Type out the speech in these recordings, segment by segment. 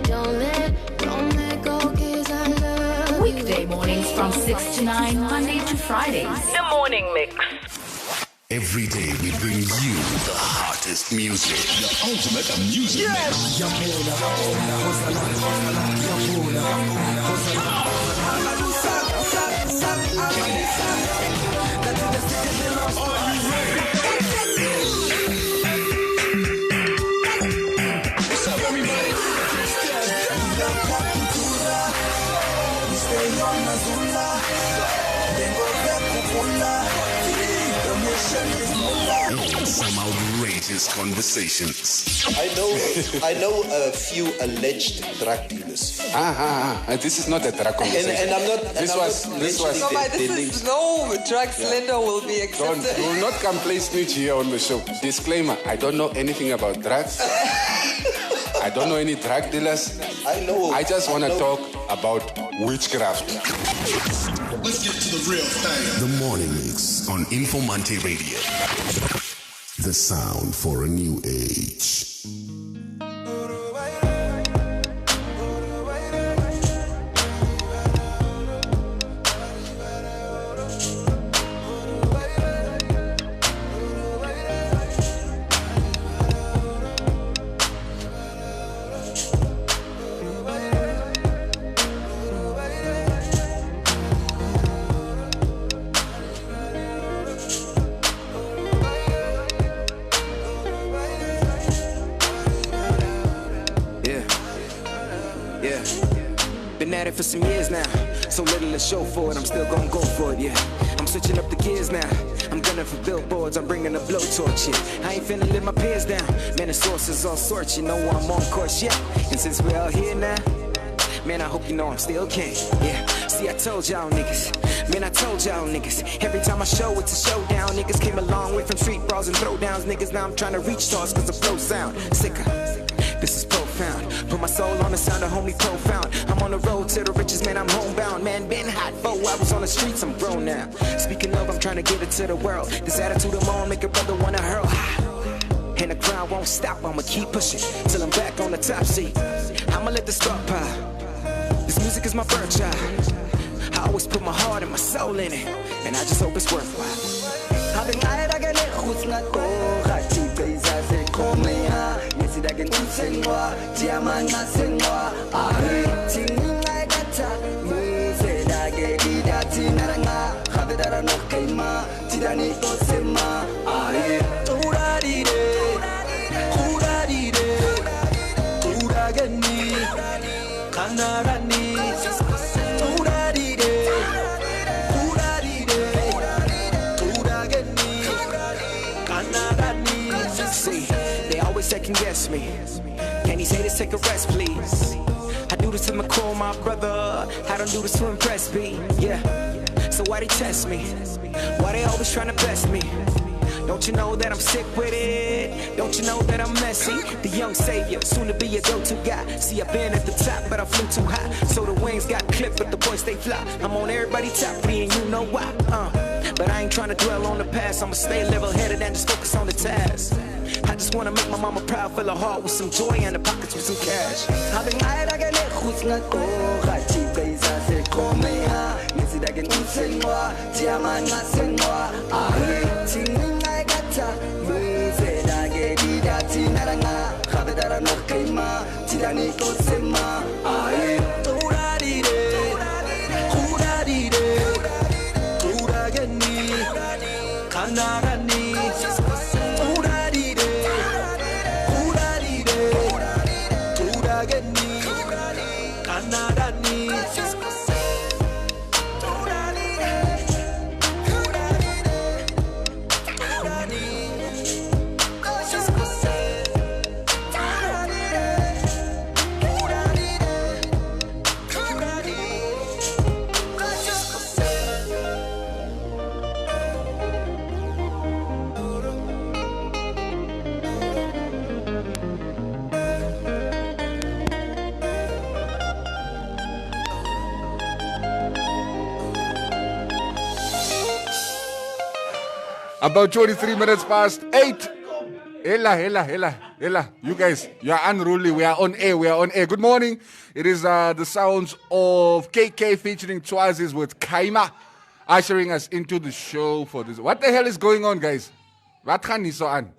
Don't let go, 'cause I love you. Weekday mornings from 6 to 9, Monday to Fridays. The Morning Mix. Every day we bring you the hottest music. The ultimate music mix. What's up, everybody? Some outrageous conversations. I know a few alleged drug dealers. This is not a drug conversation. And I'm not. This was. No, but this is no drug slender will be accepted. You will not come play snitch here on the show. Disclaimer: I don't know anything about drugs. I don't know any drug dealers. I just want to talk about witchcraft. Let's get to the real thing. The Morning Mix on Informanté Radio. The sound for a new age. Been at it for some years now, so little to show for it, I'm still gonna go for it, yeah. I'm switching up the gears now, I'm gunning for billboards, I'm bringing a blowtorch, yeah. I ain't finna let my peers down, man, the sources all sorts, you know I'm on course, yeah. And since we're all here now, man, I hope you know I'm still king, yeah. See, I told y'all niggas, man, I told y'all niggas, every time I show, it's a showdown. Niggas came a long way from street brawls and throwdowns, niggas, now I'm trying to reach stars cause the flow sound sicker. This is profound. Put my soul on the sound of homie profound. I'm on the road to the riches, man, I'm homebound. Man, been hot, 4 hours on the streets, I'm grown now. Speaking of, I'm trying to get it to the world. This attitude of mine make a brother wanna hurl. And the crowd won't stop, I'ma keep pushing till I'm back on the top seat. I'ma let the spark pop. This music is my birth child. I always put my heart and my soul in it, and I just hope it's worthwhile. See, they always second guess me. Can these haters take a rest, please? I do this to my core, my brother. I don't do this to impress me, yeah. So why they test me? Why they always trying to best me? Don't you know that I'm sick with it? Don't you know that I'm messy? The young savior, soon to be a go-to guy. See, I've been at the top, but I flew too high. So the wings got clipped, but the boys stay fly. I'm on everybody's top 3 and you know why. But I ain't trying to dwell on the past. I'ma stay level-headed and just focus on the task. I just wanna make my mama proud, fill her heart with some joy and the pockets with some cash. About 23 minutes past 8. Hela. Ella, you guys, you are unruly. We are on air. Good morning. It is the sounds of KK featuring Twazis with Kaima, ushering us into the show for this. What the hell is going on, guys? Wat gaan nie so aan?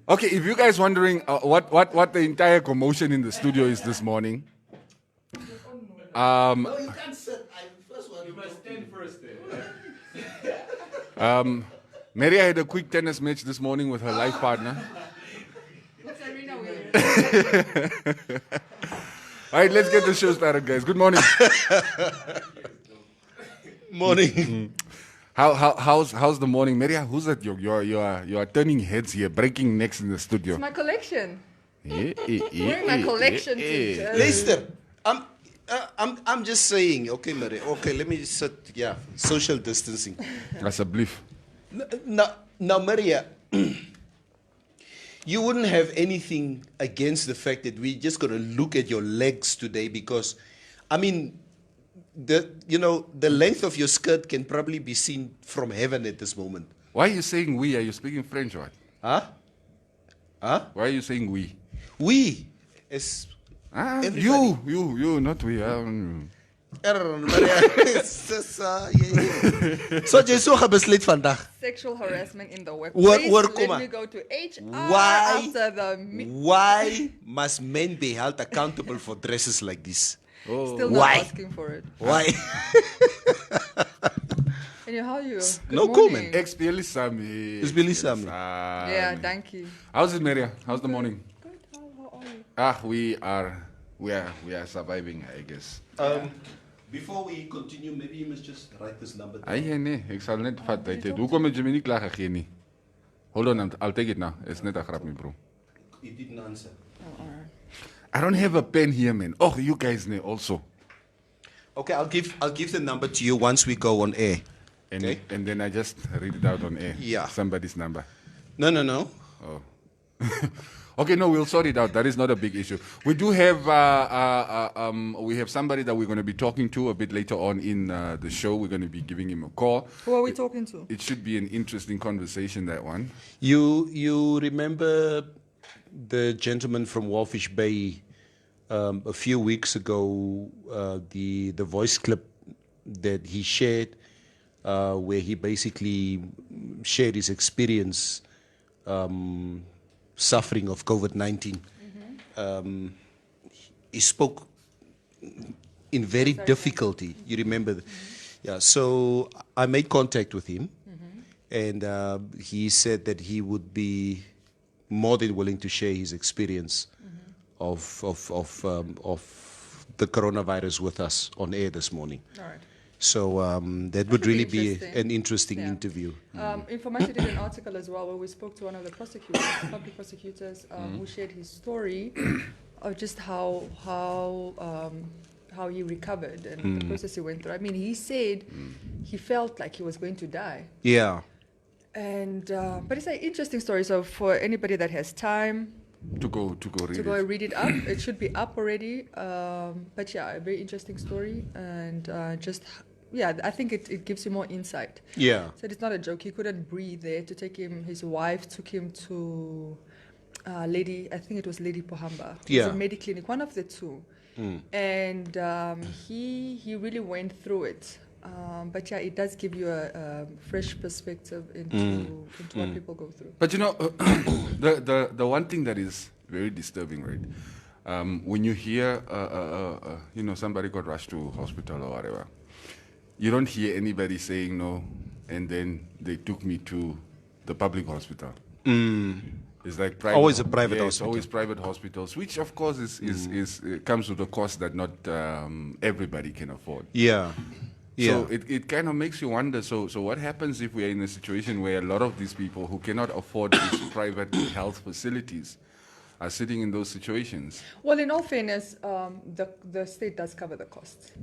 Okay, if you guys wondering what the entire commotion in the studio is this morning, No, you can't sit. You must stand first. Maria had a quick tennis match this morning with her life partner. All right, let's get the show started, guys. Good morning. Morning. How's the morning, Maria? Who's that? You are turning heads here, breaking necks in the studio. It's my collection. Wearing my collection to Lester, I'm just saying, okay, Maria. Okay, let me just sit. Yeah, social distancing. That's a belief. Now, Maria, you wouldn't have anything against the fact that we're just going to look at your legs today because, I mean, the length of your skirt can probably be seen from heaven at this moment. Why are you saying we? Are you speaking French or what? Huh? Why are you saying we? We, as you, not we. So jy so gebesluit vandag. Sexual harassment in the workplace. Let me go to HR after the Why must men be held accountable for dresses like this? Still not asking for it. Why? And how are you? No comment. Ex-Billy Sammy. It's Billy Sammy. Yeah, thank you. How's it, Maria? How's the morning? Good. How are you? We are surviving, I guess. Before we continue, maybe you must just write this number down. Nee, ek sal net vat uit dit. Hoekom het jy my nie klaar gegee nie? Hold on, I'll take it now. It's net 'n grap nie, bro. He didn't answer. I don't have a pen here, man. Oh, you guys know also. Okay, I'll give the number to you once we go on air. And then I just read it out on air. Yeah. Somebody's number. No. Oh. Okay, no, we'll sort it out. That is not a big issue. We do have we have somebody that we're going to be talking to a bit later on in the show. We're going to be giving him a call. Who are we talking to? It should be an interesting conversation, that one. You remember the gentleman from Walfish Bay a few weeks ago, the voice clip that he shared, where he basically shared his experience suffering of COVID-19. Mm-hmm. He spoke in very difficulty. You remember? Yeah. So I made contact with him, and he said that he would be more than willing to share his experience of the coronavirus with us on air this morning. All right. So that would really be an interesting interview. Informanté did an article as well where we spoke to one of the prosecutors, public prosecutors, who shared his story of just how he recovered and the process he went through. I mean, he said he felt like he was going to die. Yeah. And but it's an interesting story. So for anybody that has time to go read it up, it should be up already. But yeah, a very interesting story, and I think it gives you more insight. Yeah. So it's not a joke. He couldn't breathe there. To take him, his wife took him to Lady Pohamba. Yeah. It was a Mediclinic, one of the two. And he really went through it. But yeah, it does give you a fresh perspective into what people go through. But you know, the one thing that is very disturbing, right? When you hear, somebody got rushed to hospital or whatever, you don't hear anybody saying no, and then they took me to the public hospital. It's like private. Always a private hospital. It's always private hospitals, which of course is comes with a cost that not everybody can afford. Yeah. So it kind of makes you wonder, so what happens if we are in a situation where a lot of these people who cannot afford these private health facilities are sitting in those situations? Well, in all fairness, the state does cover the costs.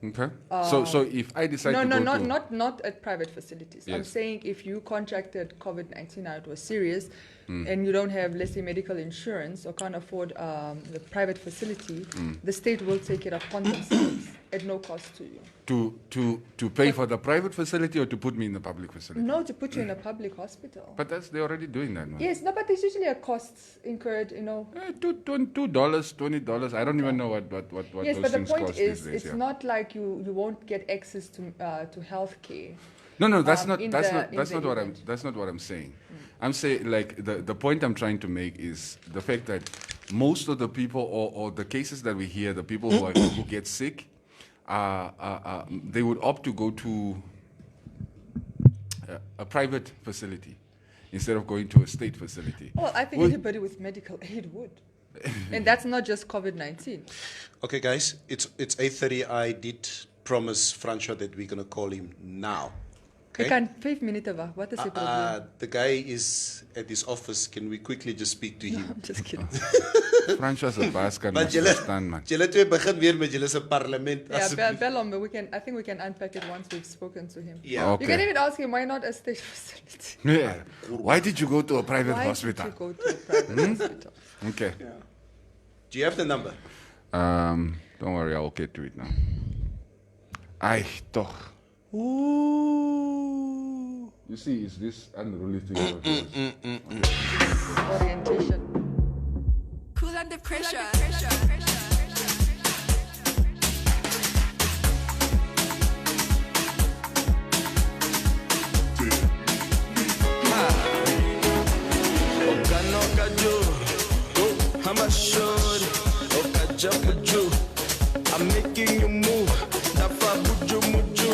Okay. So if I decide not at private facilities. Yes. I'm saying if you contracted COVID-19, now it was serious, and you don't have, let's say, medical insurance or can't afford the private facility, the state will take it upon themselves at no cost to you. To pay for the private facility or to put me in the public facility? No, to put you in a public hospital. But they're already doing that, no? Yes, no, but there's usually a cost incurred, $2, $20. I don't even know what Yes, those but the things point cost is, these days. it's not like you won't get access to healthcare. No, that's not in that's the- not in that's the not what event. that's not what I'm saying. I'm saying, like, the point I'm trying to make is the fact that most of the people or the cases that we hear, the people who get sick, they would opt to go to a private facility instead of going to a state facility. Well, I think anybody with medical aid would. And that's not just COVID-19. Okay, guys, it's 8:30. I did promise Francois that we're going to call him now. Ik Okay? kan 5 minuten wachten. Wat is je probleem? The guy is at his office. Can we quickly just speak to him? I'm just kidding. Francois se baas kan Want ons julle verstaan, man. julle twee begin weer met julle se parlement. Yeah, asseblief. bell him, but I think we can unpack it once we've spoken to him. Yeah. Okay. You can even ask him, why not a state facility? Yeah. Why did you go to a private Why hospital? did you go to a private hospital? Okay. Do you have the number? Don't worry, I'll get to it now. Ai, toch. Ooh. You see, it's this unruly thing. of yours. Orientation. Cool under pressure. I'm making you move. Nafa buju muju.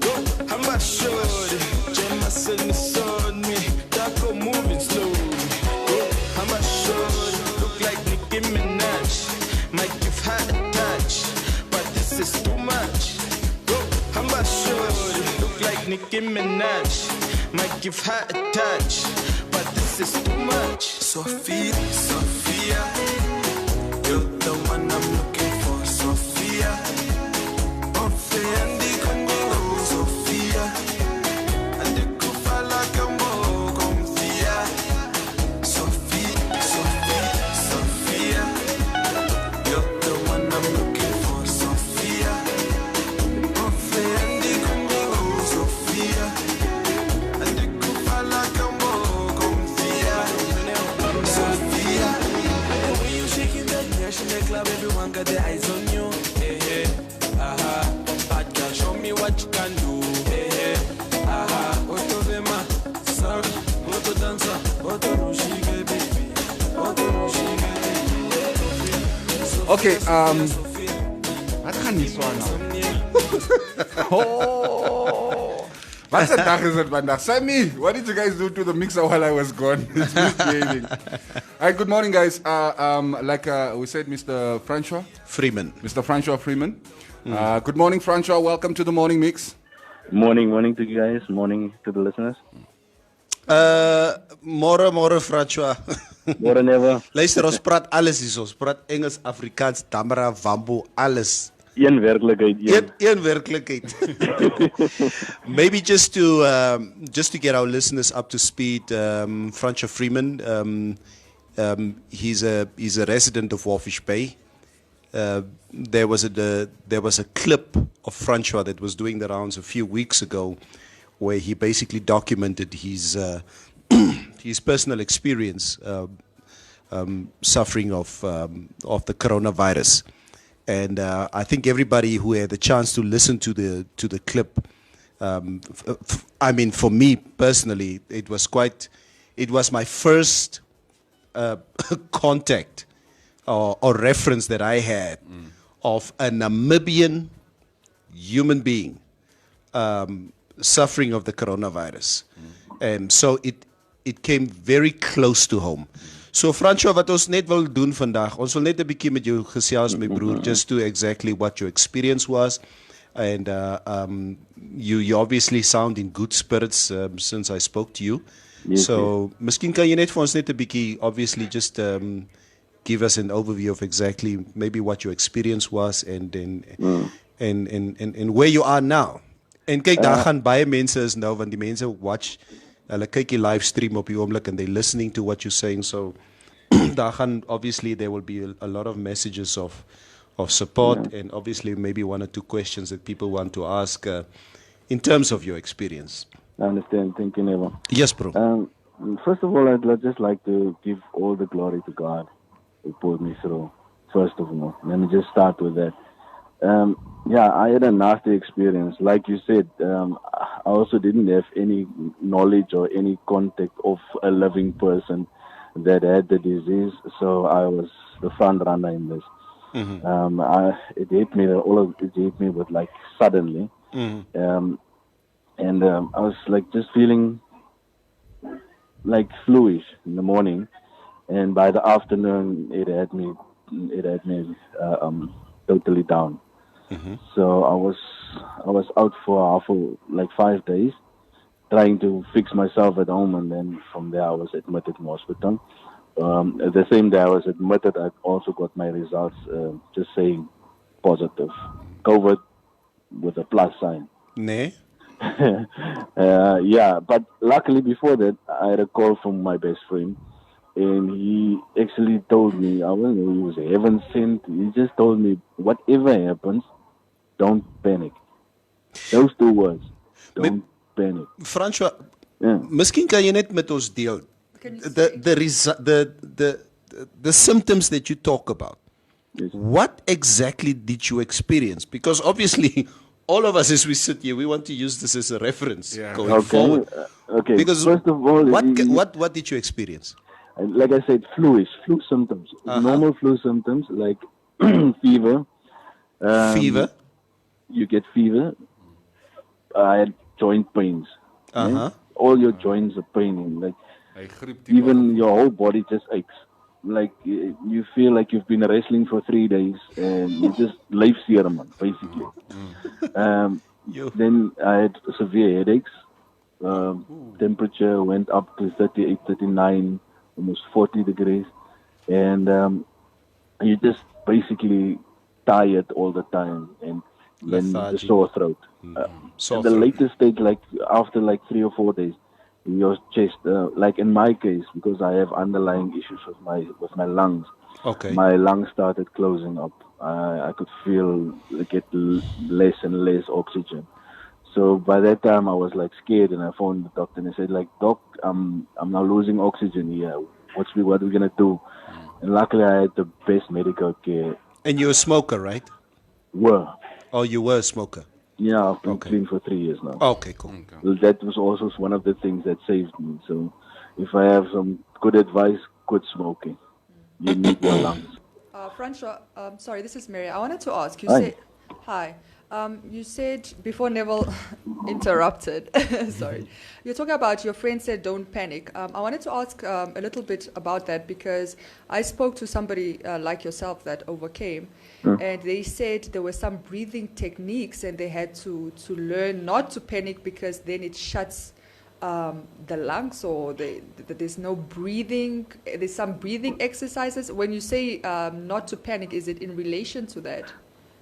Go, hamba shori. Jameson is on me. Taco moving slowly. Go, hamba shori. Look like Nicki Minaj. Might give her a touch, but this is too much. Go, hamba shori. Look like Nicki Minaj. Might give her a touch, but this is too much. Sophia, you're the one I'm looking for, Sophia. Ofendi conmigo, Sophia. Ande kufala kambo confia. Sophia. You're the one I'm looking for, Sophia. Ofendi conmigo, Sophia. Ande kufala kambo confia. Sophia. When you shaking that ass in the club, everyone got their eyes on you. Hey, hey, aha. Bad girl, show me what you can do. Hey, hey, aha. Auto vema, sorry. Auto dancer, auto rushige, baby. Auto rushige, baby. Okay, wat gaan die swan nou? Oh. Wat een dag is het vandaag? Sammy, what did you guys do to the mixer while I was gone? It's misbehaving. All right, good morning, guys. Like we said, Mr. Francois Freeman. Freeman. Good morning, Francois. Welcome to the morning mix. Morning to you guys. Morning to the listeners. Môre Francois. More than ever. Luister, ons praat alles hier. Ons praat Engels, Afrikaans, Damara, Wambo, alles. Een werklikheid. Een werklikheid. Maybe just to get our listeners up to speed, Francois Freeman, he's a resident of Walfish Bay. There was a clip of Francois that was doing the rounds a few weeks ago, where he basically documented his his personal experience suffering of the coronavirus. And I think everybody who had the chance to listen to the clip, I mean, for me personally, it was my first contact or reference that I had of a Namibian human being suffering of the coronavirus. And so it came very close to home. So Francois, wat ons net wil doen vandag, ons wil net 'n bietjie met jou gesels, my broer, just to exactly what your experience was. And you obviously sound in good spirits since I spoke to you. Yes, so miskien kan jy net vir ons net 'n bietjie, obviously, just give us an overview of exactly maybe what your experience was and then and where you are now. En kyk, daar gaan baie mense is nou, want die mense watch, hulle kyk die live stream op die oomblik and they listening to what you're saying. So daar gaan, obviously there will be a lot of messages of of support, and obviously maybe one or two questions that people want to ask in terms of your experience. I understand. Thank you, Neva. Yes, bro. First of all, I'd just like to give all the glory to God who pulled me through. First of all, let me just start with that. I had a nasty experience. Like you said, I also didn't have any knowledge or any contact of a living person that had the disease, so I was the front runner in this. It hit me. It hit me, but like suddenly, and I was like just feeling like fluish in the morning, and by the afternoon, it had me totally down. So I was out for 5 days, trying to fix myself at home, and then from there I was admitted in hospital. The same day I was admitted, I also got my results just saying positive, COVID with a plus sign. Nee. But luckily before that, I had a call from my best friend, and he actually told me, I don't know, he was heaven sent. He just told me, whatever happens, don't panic. Those two words, don't panic. François, miskien kan jy net met ons deel the symptoms that you talk about. Yes. What exactly did you experience? Because obviously, all of us as we sit here, we want to use this as a reference going forward. Okay. Because first of all, what did you experience? Like I said, flu symptoms, normal flu symptoms like fever. Fever. You get fever. I had joint pains. All your joints are paining. Like even your whole body just aches. Like you feel like you've been wrestling for 3 days and you just life seer, man, basically. Then I had severe headaches. Temperature went up to 38, 39, almost 40 degrees, and you just basically tired all the time, and then the sore throat. The latest stage, like after 3 or 4 days, your chest, like in my case, because I have underlying issues with my lungs. Okay. My lungs started closing up. I could feel get less and less oxygen. So by that time I was scared, and I phoned the doctor and I said Doc, I'm now losing oxygen here. What are we gonna do? And luckily I had the best medical care. And you're a smoker, right? Oh, you were a smoker. Yeah, I've been clean for 3 years now. Okay, cool. Well, that was also one of the things that saved me. So if I have some good advice, quit smoking. You need your lungs. François, sorry, this is Mary. I wanted to ask, Hi. You said, before Neville interrupted, sorry, you're talking about your friend said don't panic. I wanted to ask a little bit about that, because I spoke to somebody like yourself that overcame, and they said there were some breathing techniques and they had to learn not to panic, because then it shuts the lungs, or there's no breathing. There's some breathing exercises. When you say not to panic, is it in relation to that?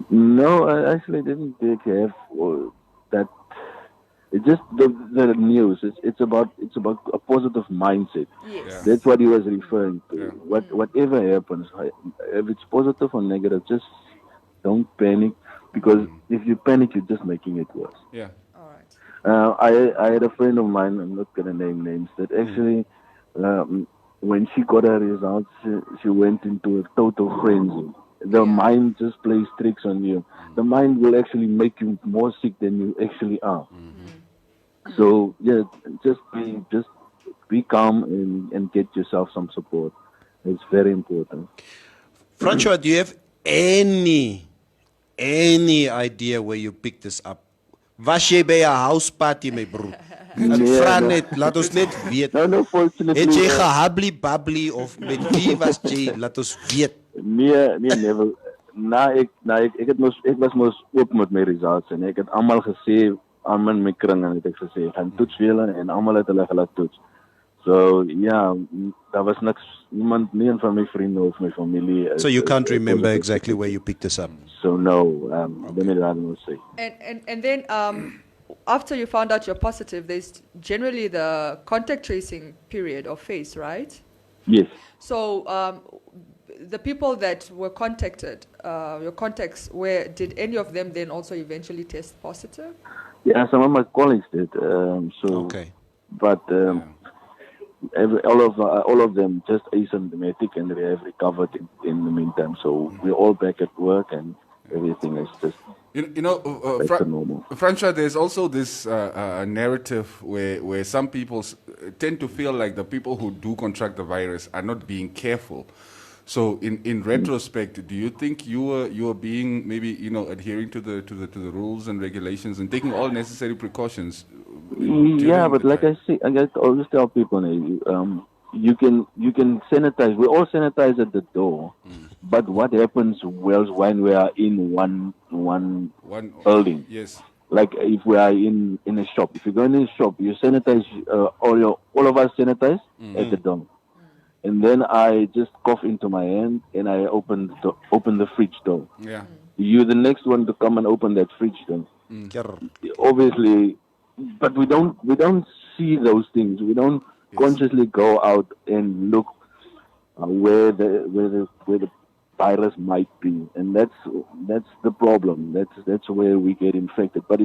No, I actually didn't take care of that. It's just the news. It's about a positive mindset. Yes. Yeah. That's what he was referring to. Yeah. Whatever happens, if it's positive or negative, just don't panic, because if you panic, you're just making it worse. Yeah. All right. I had a friend of mine, I'm not gonna name names, that actually when she got her results, she went into a total frenzy. The mind just plays tricks on you. The mind will actually make you more sick than you actually are. So just be calm and get yourself some support. It's very important. François, do you have any idea where you picked this up? Was jy by 'n house party, my bro? Laat ons net weet. No, fortunately. Het jy gehabli-babli of met wie was jy? Laat ons weet. Nee, never. Ek was mos oop met my results, en ek het almal gesê, almal in my kring, en ek gesê, gaan toets vir julle, en almal het hulle gelaat toets. So daar was niks, nie van my vriende of my familie. So you can't remember exactly where you picked this up? So no, let me not say. And then after you found out you're positive, there's generally the contact tracing period or phase, right? Yes. So the people that were contacted, your contacts, where did any of them then also eventually test positive? Yeah, some of my colleagues did. Okay. But all of them just asymptomatic, and they have recovered in the meantime. So we're all back at work, and everything is just back to normal. Francia, there's also this narrative where some people tend to feel like the people who do contract the virus are not being careful. So in retrospect, do you think you were being maybe adhering to the rules and regulations and taking all necessary precautions? Yeah, but like I say, I always tell people, you can sanitize. We all sanitize at the door, but what happens when we are in one building? Yes. Like if we are in a shop, if you go in a shop, you sanitize. All of us sanitize at the door. And then I just cough into my hand and I open the fridge door. Yeah. You're the next one to come and open that fridge door. Obviously, but we don't see those things. We don't consciously go out and look where the virus might be, and that's the problem. That's where we get infected. But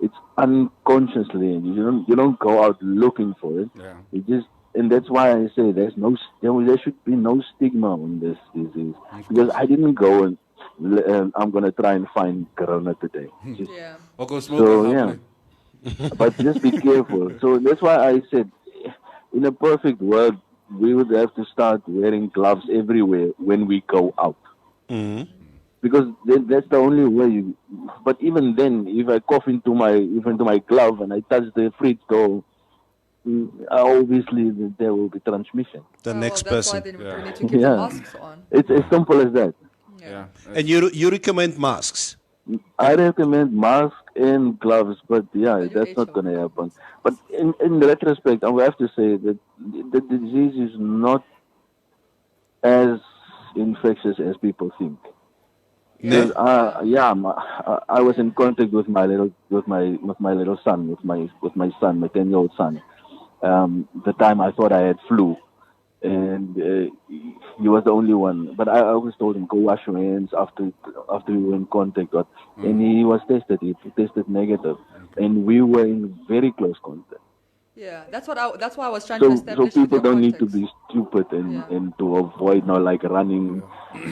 it's unconsciously. You don't go out looking for it. Yeah. It just. And that's why I say there should be no stigma on this disease, because I didn't go and I'm gonna try and find corona today. But just be careful. So that's why I said, in a perfect world, we would have to start wearing gloves everywhere when we go out, because that's the only way. But even then, if I cough into my glove and I touch the fridge door, obviously there will be transmission. Next person. That's why we need to keep the masks on. It's as simple as that. Yeah. And you recommend masks? I recommend masks and gloves, but that's not going to happen. But in retrospect, I will have to say that the disease is not as infectious as people think. Because, I was in contact with my little son, with my 10-year-old son. The time I thought I had flu, and he was the only one. But I always told him, go wash your hands after we were in contact. And he was tested. He tested negative, and we were in very close contact. Yeah, that's why I was trying to establish. So people don't need to be stupid and to avoid running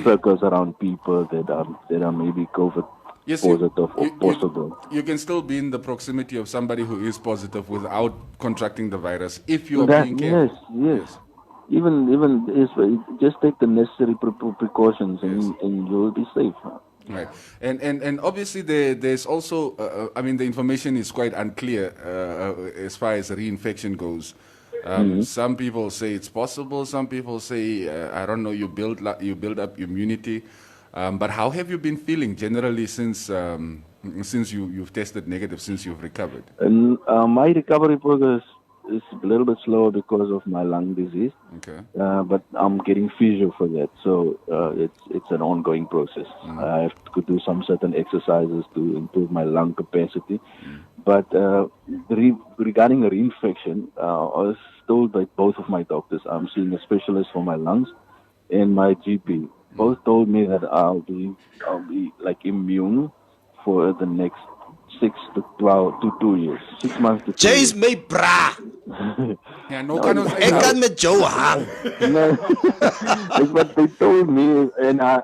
circles around people that are maybe COVID. Yes, positive or possible. You can still be in the proximity of somebody who is positive without contracting the virus if you are being careful. Yes. Even just take the necessary precautions and you will be safe. Right, and obviously there's also the information is quite unclear as far as reinfection goes. Some people say it's possible. Some people say I don't know. You build up immunity. But how have you been feeling generally since you've tested negative, since you've recovered? My recovery progress is a little bit slower because of my lung disease. Okay. But I'm getting physio for that, so it's an ongoing process. I have to do some certain exercises to improve my lung capacity. But regarding the reinfection, I was told by both of my doctors, I'm seeing a specialist for my lungs and my GP. Both told me that I'll be like immune for the next 6 to 2 years. 6 months to 2 years. Jay's my bra. Ek kan met jou hang. No, it's what they told me, and I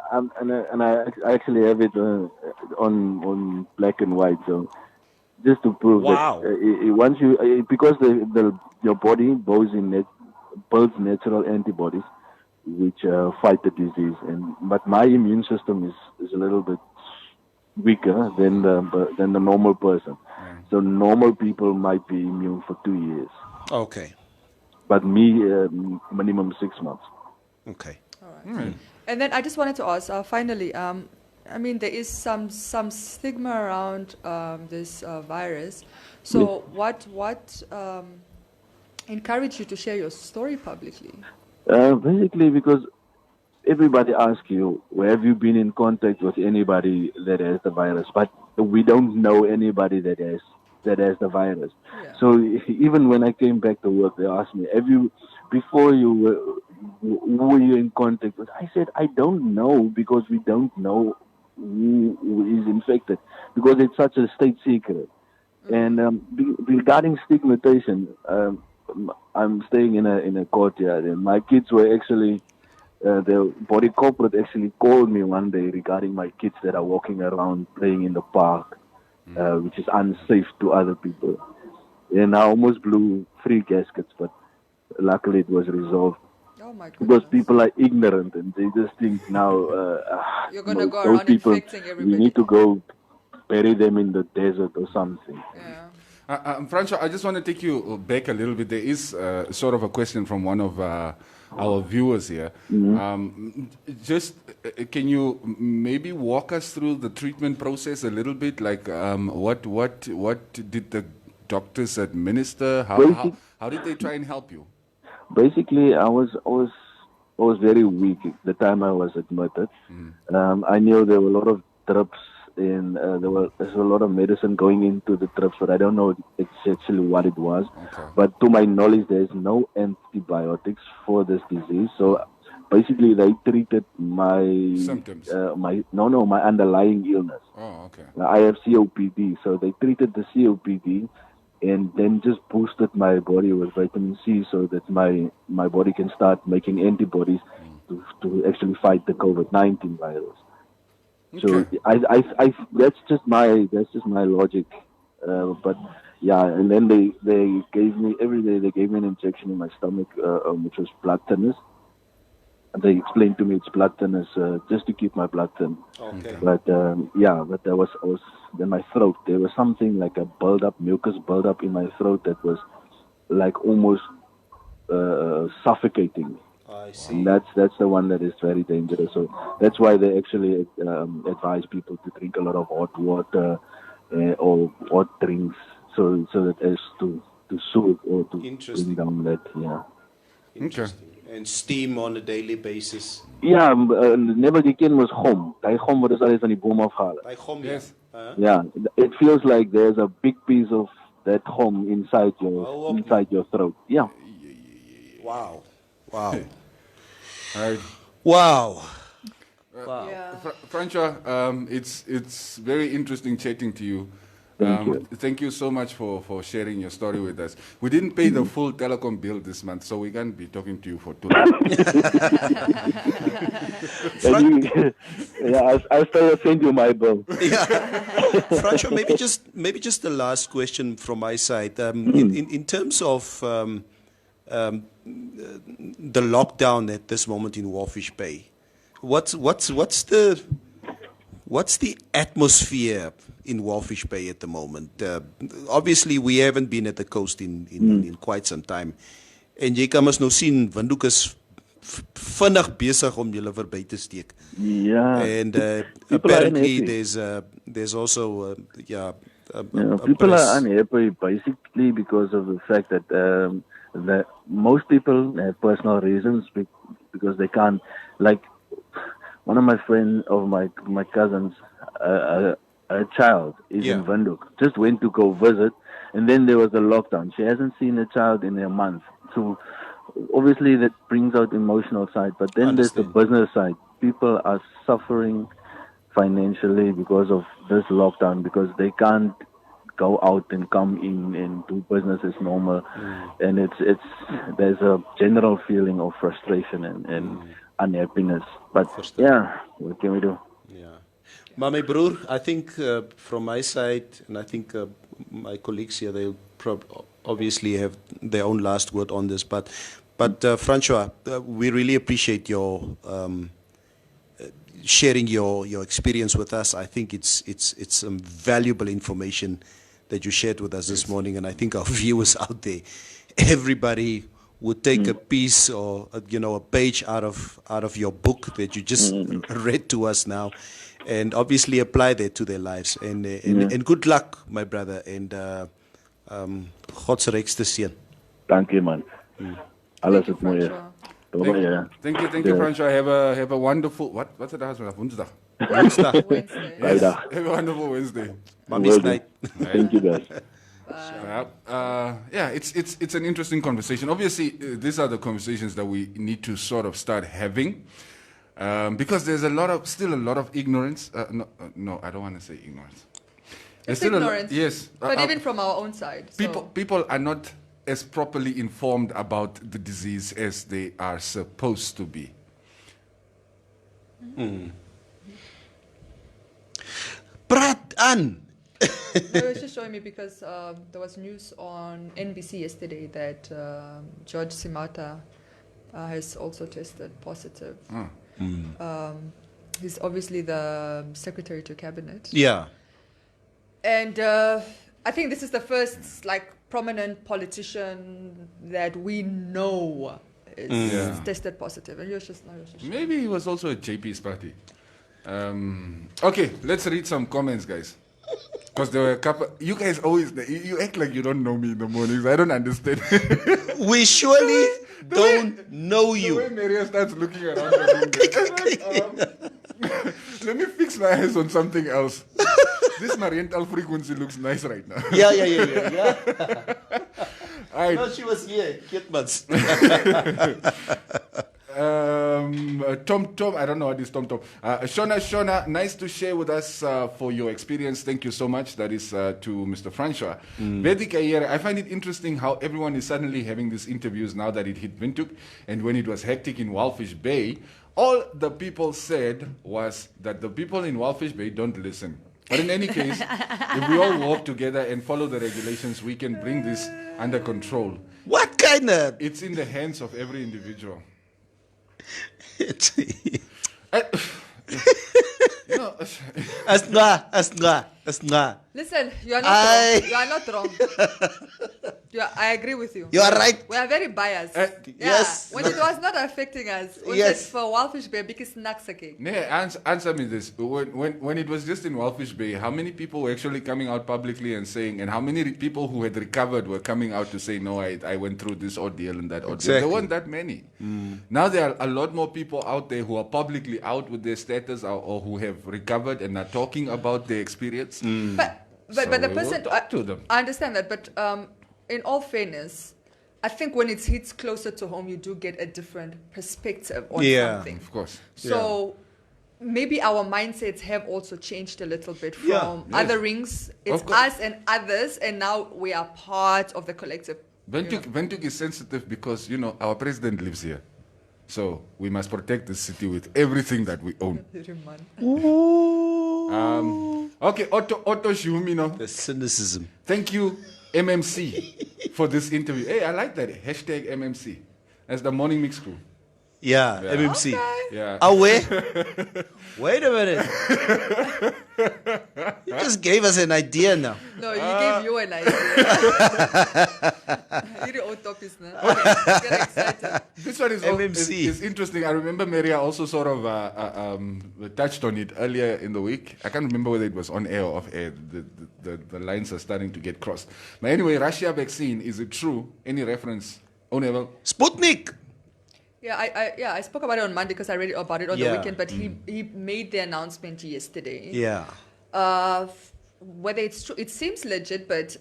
actually have it on black and white, so just to prove that once you because your body builds natural antibodies which fight the disease, but my immune system is a little bit weaker than the normal person. So normal people might be immune for 2 years. Okay. But me, minimum 6 months. Okay. All right. And then I just wanted to ask, finally, there is some stigma around this virus. So what encouraged you to share your story publicly? Basically, because everybody asks you, have you been in contact with anybody that has the virus? But we don't know anybody that has the virus. Yeah. So even when I came back to work, they asked me, who were you in contact with? I said, I don't know, because we don't know is infected, because it's such a state secret. And regarding stigmatization, I'm staying in a courtyard, and my kids were actually, the body corporate actually called me one day regarding my kids that are walking around playing in the park, which is unsafe to other people. And I almost blew 3 gaskets, but luckily it was resolved. Oh my goodness. Because people are ignorant and they just think now, You're going to go those around people, infecting everybody. we need to go bury them in the desert or something. Yeah. Francois, I just want to take you back a little bit. There is sort of a question from one of our viewers here. Can you maybe walk us through the treatment process a little bit? Like, what did the doctors administer? How did they try and help you? Basically, I was very weak at the time I was admitted. I knew there were a lot of drips, and there's a lot of medicine going into the drips, but I don't know actually what it was. Okay. But to my knowledge, there's no antibiotics for this disease. So basically, they treated my symptoms. my underlying illness. Oh, okay. I have COPD, so they treated the COPD and then just boosted my body with vitamin C so that my body can start making antibodies to actually fight the COVID-19 virus. So I that's just my logic. But yeah, and then they gave me every day. They gave me an injection in my stomach, which was blood thinners. And they explained to me it's blood thinners just to keep my blood thin. Okay. But but I was in my throat. There was something like a mucus buildup in my throat that was like almost suffocating me. I see. And that's the one that is very dangerous. So that's why they actually advise people to drink a lot of hot water or hot drinks, so that as to soothe or to bring down that. Yeah. Interesting. And steam on a daily basis. Ja, never again was gom. Daai gom wat is alles aan die boom afgehaal. By gom, yes. Yeah, it feels like there's a big piece of that gom inside your throat. Yeah. Wow. Wow. Right. Wow. Wow. Yeah. Francois, it's very interesting chatting to you. Thank you so much for sharing your story with us. We didn't pay the full telecom bill this month, so we can't be talking to you for too long. I'll still send you my bill. Yeah. Francois, maybe just the last question from my side. In terms of the lockdown at this moment in Walfish Bay, what's the atmosphere in Walfish Bay at the moment? Obviously, we haven't been at the coast in quite some time. En jy kan ons nou sien, Windhoek is vinnig besig om julle verby te steek. Yeah. And apparently there's also people are unhappy basically because of the fact that that most people have personal reasons because they can't, like one of my friends of my cousins, a child is in Windhoek, just went to go visit, and then there was a lockdown. She hasn't seen a child in a month. So obviously that brings out emotional side, but then there's the business side. People are suffering financially because of this lockdown, because they can't go out and come in and do business as normal. And there's a general feeling of frustration and unhappiness. But yeah, what can we do? Yeah. Maar my broer, I think from my side, and I think my colleagues here, they'll obviously have their own last word on this. But Francois, we really appreciate your sharing your experience with us. I think it's some valuable information that you shared with us this morning, and I think our viewers out there, everybody would take a piece or a page out of your book that you just read to us now, and obviously apply that to their lives. And good luck, my brother, and God's rijkste seën. Thank you, man. Alles het mooie. Thank you, Francois. Have a wonderful what's it? Woensdag. Wednesday. Yes. Have a wonderful Wednesday. Mommy's night. Thank you, guys. It's an interesting conversation. Obviously, these are the conversations that we need to sort of start having. Because there's still a lot of ignorance. No, I don't want to say ignorance. It's ignorance. Yes. But even from our own side. People are not as properly informed about the disease as they are supposed to be. Praat aan. They were just showing me because there was news on NBC yesterday that George Simata has also tested positive. He's obviously the secretary to cabinet. Yeah. And I think this is the first prominent politician that we know is tested positive. And you're just Maybe he was also at JP's party. Okay, let's read some comments, guys. Because there were a couple. You guys always you act like you don't know me in the mornings. I don't understand. We surely don't know The you. way Maria starts looking around the room, let me fix my eyes on something else. This Mariental frequency looks nice right now. Yeah. All right. No, she was here. Kitmans. Tom, I don't know what is Tom. Shona, nice to share with us for your experience. Thank you so much. That is to Mr. Francois. Vedic Ayere, I find it interesting how everyone is suddenly having these interviews now that it hit Windhoek, and when it was hectic in Walfish Bay, all the people said was that the people in Walfish Bay don't listen. But in any case, if we all work together and follow the regulations, we can bring this under control. What kind of? It's in the hands of every individual. Asnga. Listen, you are not wrong. You are not wrong. I agree with you. You are right. We are very biased. Yes. When it was not affecting us, when Yes. it's for Walfish Bay, because snacks again. Answer me this. When it was just in Walfish Bay, how many people were actually coming out publicly and saying, and how many people who had recovered were coming out to say, no, I went through this ordeal and that ordeal? Exactly. There weren't that many. Now there are a lot more people out there who are publicly out with their status or who have recovered and are talking about their experience. But the we person, will talk to them. I understand that, but in all fairness, I think when it hits closer to home, you do get a different perspective on something. Of course. So maybe our mindsets have also changed a little bit from other rings. It's us and others, and now we are part of the collective. Windhoek is sensitive because, our president lives here. So we must protect the city with everything that we own. Okay, Otto Shihumino. The cynicism. Thank you, MMC, for this interview. Hey, I like that. Hashtag MMC. That's the Morning Mix crew. Yeah, MMC. Okay. Yeah. Oh, wait a minute. You just gave us an idea now. No, he gave you an idea. You're the old topics now. Okay, get excited. This one is MMC. is interesting. I remember Maria also sort of touched on it earlier in the week. I can't remember whether it was on air or off air. The lines are starting to get crossed. But anyway, Russia vaccine, is it true? Any reference? Onevel? Sputnik. Yeah, I spoke about it on Monday because I read about it on the weekend, but he made the announcement yesterday. Yeah. Whether it's true, it seems legit, but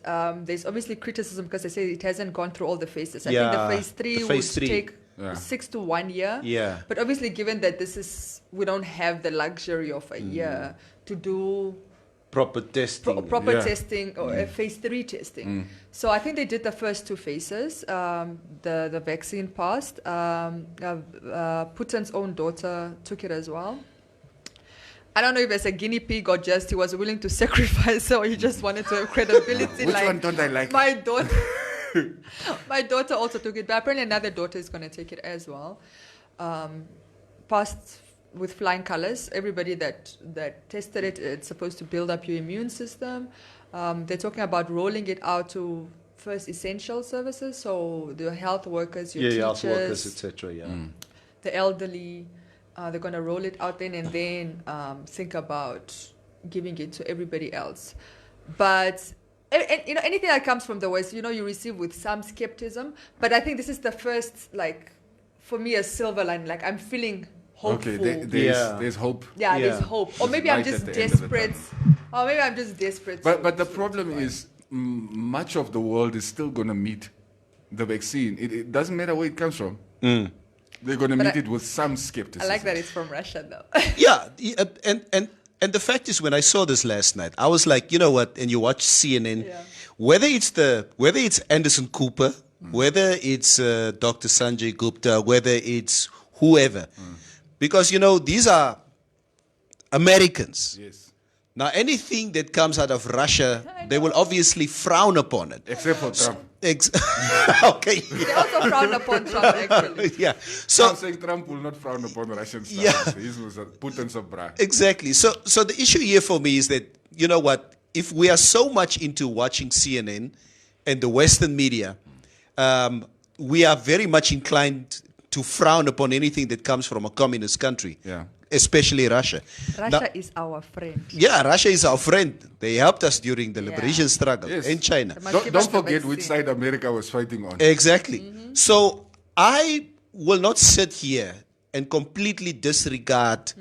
there's obviously criticism because they say it hasn't gone through all the phases. I think the phase 3 would take 6 to 1 year. Yeah. But obviously, given that we don't have the luxury of a year to do Proper testing. testing or phase 3 testing. So I think they did the first 2 phases. The vaccine passed. Putin's own daughter took it as well. I don't know if it's a guinea pig or just he was willing to sacrifice or he just wanted to have credibility. Which one don't I like? My daughter also took it, but apparently another daughter is going to take it as well. Passed with flying colors. Everybody that tested it, it's supposed to build up your immune system. They're talking about rolling it out to first essential services, so the health workers, your teachers, health workers, etc. the elderly. They're going to roll it out then and then think about giving it to everybody else. But anything that comes from the West, you receive with some skepticism. But I think this is the first, for me, a silver line. I'm feeling hopeful. Okay, there's hope. Yeah, there's hope. Or maybe I'm just desperate. But the problem is, much of the world is still going to meet the vaccine. It doesn't matter where it comes from. They're going to But meet I- it with some skepticism. I like that it's from Russia, though. Yeah, and the fact is, when I saw this last night, I was like, you know what? And you watch CNN, Yeah. whether it's Anderson Cooper, whether it's Dr. Sanjay Gupta, whether it's whoever, because these are Americans. Yes. Now, anything that comes out of Russia, they will obviously frown upon it. Except for Trump. Okay. They also frown upon Trump, actually. Yeah. I'm So saying Trump will not frown upon Russian style. Yeah. He's Putin's a bra. exactly. So the issue here for me is that, you know what? If we are so much into watching CNN and the Western media, we are very much inclined to frown upon anything that comes from a communist country. Yeah. Especially Russia. Russia Now- is our friend. Yeah, Russia is our friend. They helped us during the liberation struggle Yes. in China. They must give Don't us the forget which vaccine. side America was fighting on. Exactly. So I will not sit here and completely disregard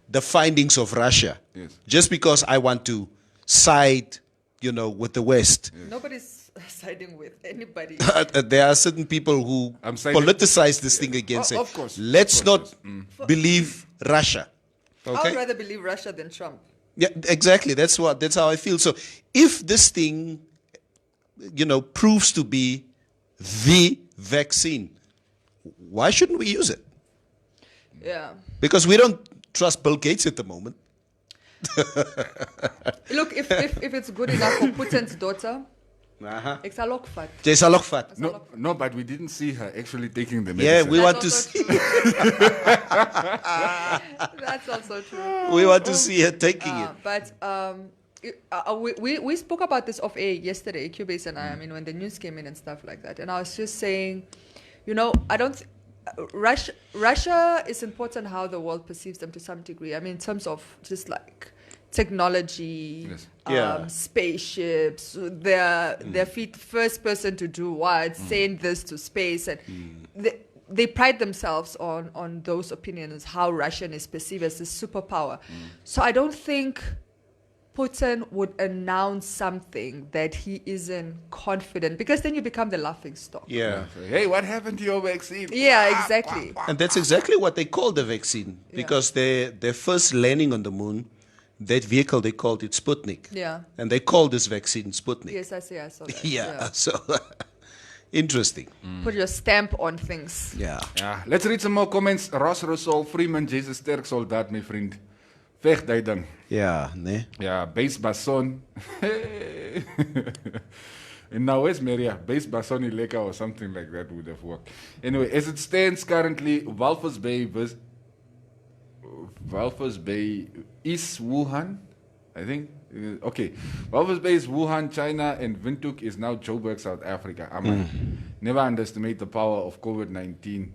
the findings of Russia Yes. just because I want to side, with the West. Nobody's siding with anybody. There are certain people who I'm siding- politicize this thing again. Say, of course. let's Of course, not believe Russia. I would Okay. rather believe Russia than Trump. Yeah, exactly. That's how I feel. So if this thing, proves to be the vaccine, why shouldn't we use it? Yeah. Because we don't trust Bill Gates at the moment. Look, if it's good enough for Putin's daughter, it's a lock fat. Jy's al fat. No, but we didn't see her actually taking the Yeah, medicine. we want to also see, That's also true. we want to see her taking it. But we spoke about this off air yesterday, Cubase and I mean, when the news came in and stuff like that. And I was just saying, I don't... Russia is important how the world perceives them to some degree. I mean, in terms of just like technology, Yes. Yeah. spaceships, their first person to do what, send this to space, and they pride themselves on those opinions, how Russian is perceived as a superpower. So I don't think Putin would announce something that he isn't confident, because then you become the laughing stock. Yeah. Hey, what happened to your vaccine? Yeah, exactly. And that's exactly what they call the vaccine. Because their first landing on the moon, that vehicle, they called it Sputnik. Yeah. And they called this vaccine Sputnik. Yes, I saw that. Yeah. So, interesting. Put your stamp on things. Yeah. Ja, let's read some more comments. Ross Russell, Freeman, Jesus sterk soldaat, my vriend. Veg die ding. Yeah, ne? Ja, base bason. And now where's Maria? Base bason Ileka or something like that would have worked. Anyway, as it stands currently, Walvis Bay is Wuhan, I think. Okay. Walvis Bay is Wuhan, China, and Windhoek is now Joburg, South Africa. Never underestimate the power of COVID-19.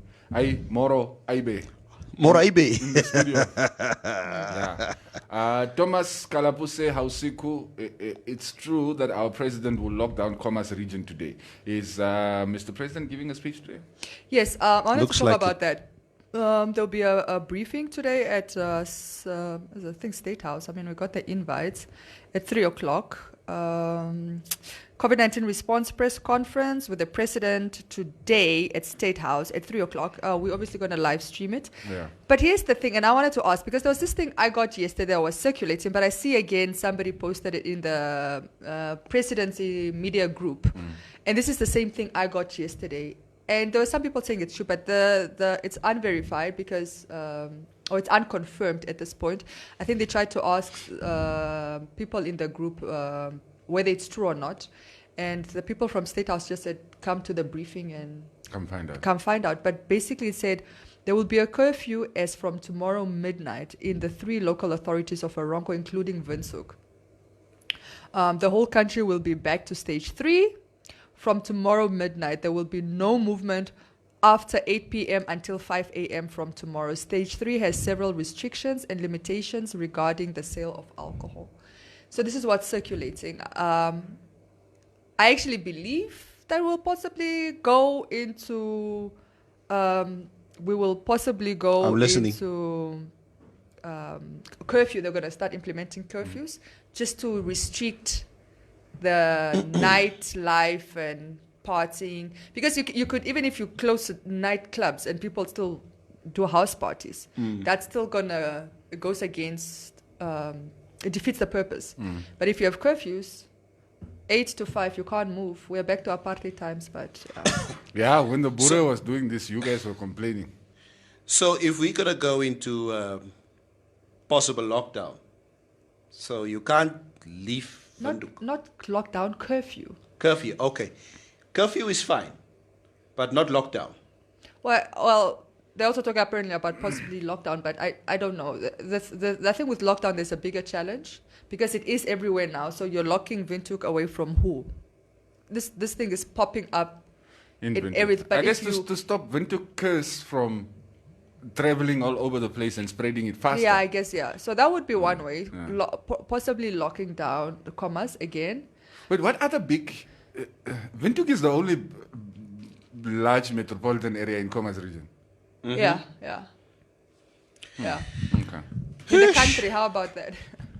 Moro Aibe. Moraibe. In the studio. Yeah. Thomas Kalapuse Hausiku, it's true that our president will lock down Khomas region today. Is Mr. President giving a speech today? Yes, I wanted Looks to talk like about that. There'll be a briefing today at, I think, State House. I mean, we got the invites at 3 o'clock. COVID-19 response press conference with the president today at State House at 3 o'clock. We're obviously going to live stream it. Yeah. But here's the thing, and I wanted to ask, because there was this thing I got yesterday that was circulating, but I see again somebody posted it in the presidency media group. And this is the same thing I got yesterday. And there were some people saying it's true, but it's unverified because, or it's unconfirmed at this point. I think they tried to ask people in the group whether it's true or not. And the people from State House just said, come to the briefing and Come find out. come find out. But basically it said there will be a curfew as from tomorrow midnight in the 3 local authorities of Oronko, including Windhoek. The whole country will be back to stage 3. From tomorrow midnight, there will be no movement after 8 p.m. until 5 a.m. from tomorrow. Stage 3 has several restrictions and limitations regarding the sale of alcohol. So this is what's circulating. I actually believe that we'll possibly go into... we will possibly go I'm listening. into curfew. They're going to start implementing curfews just to restrict the nightlife and partying, because you could, even if you close nightclubs and people still do house parties. That's still it goes against, it defeats the purpose. But if you have curfews, 8 to 5, you can't move. We're back to apartheid times, but... Yeah, when the Boere was doing this, you guys were complaining. So if we're going to go into possible lockdown, so you can't leave Windhoek. Not lockdown, curfew. Curfew, okay. Curfew is fine, but not lockdown. Well, they also talk apparently about possibly lockdown, but I don't know. The thing with lockdown, there's a bigger challenge because it is everywhere now. So you're locking Windhoek away from who? This thing is popping up in everything. I guess to stop Windhoekers from traveling all over the place and spreading it faster. Yeah, I guess, yeah. So that would be one way. Possibly locking down the commas again. But what other big... Windhoek is the only large metropolitan area in Khomas region. Yeah. Okay. In the country, how about that?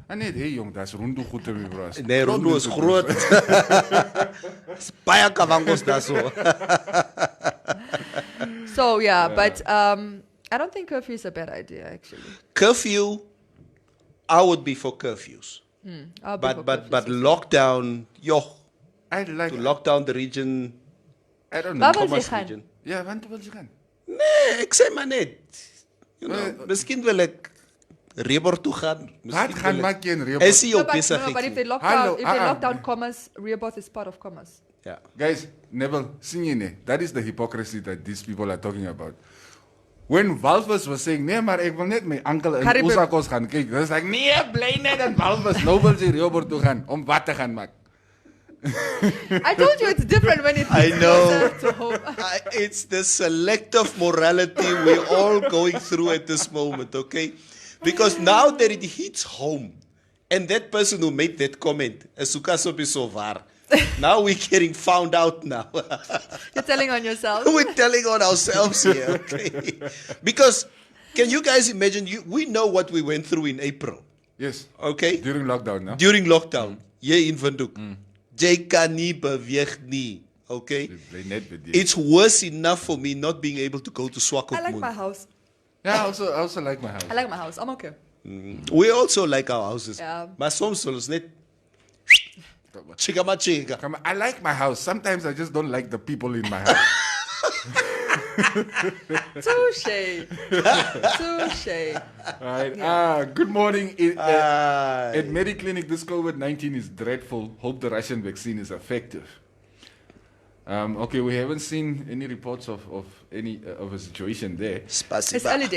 Net, hey jong, that's Rundu goed te bro. Nee, Rundu is groot. Baie kawangos daar so. So yeah, but I don't think curfew is a bad idea actually. Curfew, I would be for curfews. But lockdown, I'd like to lock down the region. I don't know. Khomas region. Ja, want wil jy gaan? Nee, ek sê maar net. You know, miskien wil ek Reebor toe gaan. Wat gaan maak jy in Reebor? Is jy op But besigheid? if they lock down commas, Rehoboth is part of commas. Yeah. Guys, Neville, sien jy nie? That is the hypocrisy that these people are talking about. When Walvis was saying, nee, maar ek wil net my uncle in Osakos gaan kyk. Dis like, nee, bly net in Walvis. Nou wil jy Reebor toe gaan om wat te gaan maak. I told you it's different when it's closer to home. It's the selective morality we're all going through at this moment, okay? Because now that it hits home, and that person who made that comment, now we're getting found out now. You're telling on yourself? We're telling on ourselves here, okay? Because, can you guys imagine, we know what we went through in April. Yes. Okay? During lockdown, no? During lockdown. Hier in Windhoek. Jy kan nie beweeg nie. Okay? It's worse enough for me not being able to go to Swakopmund. I like my house. Yeah, I also like my house. I like my house. I'm okay. We also like our houses. Yeah. Maar soms soms net chica. Come on, I like my house. Sometimes I just don't like the people in my house. Touche. Right. Good morning. At Mediclinic, this COVID-19 is dreadful. Hope the Russian vaccine is effective. Okay, we haven't seen any reports of any of a situation there. It's early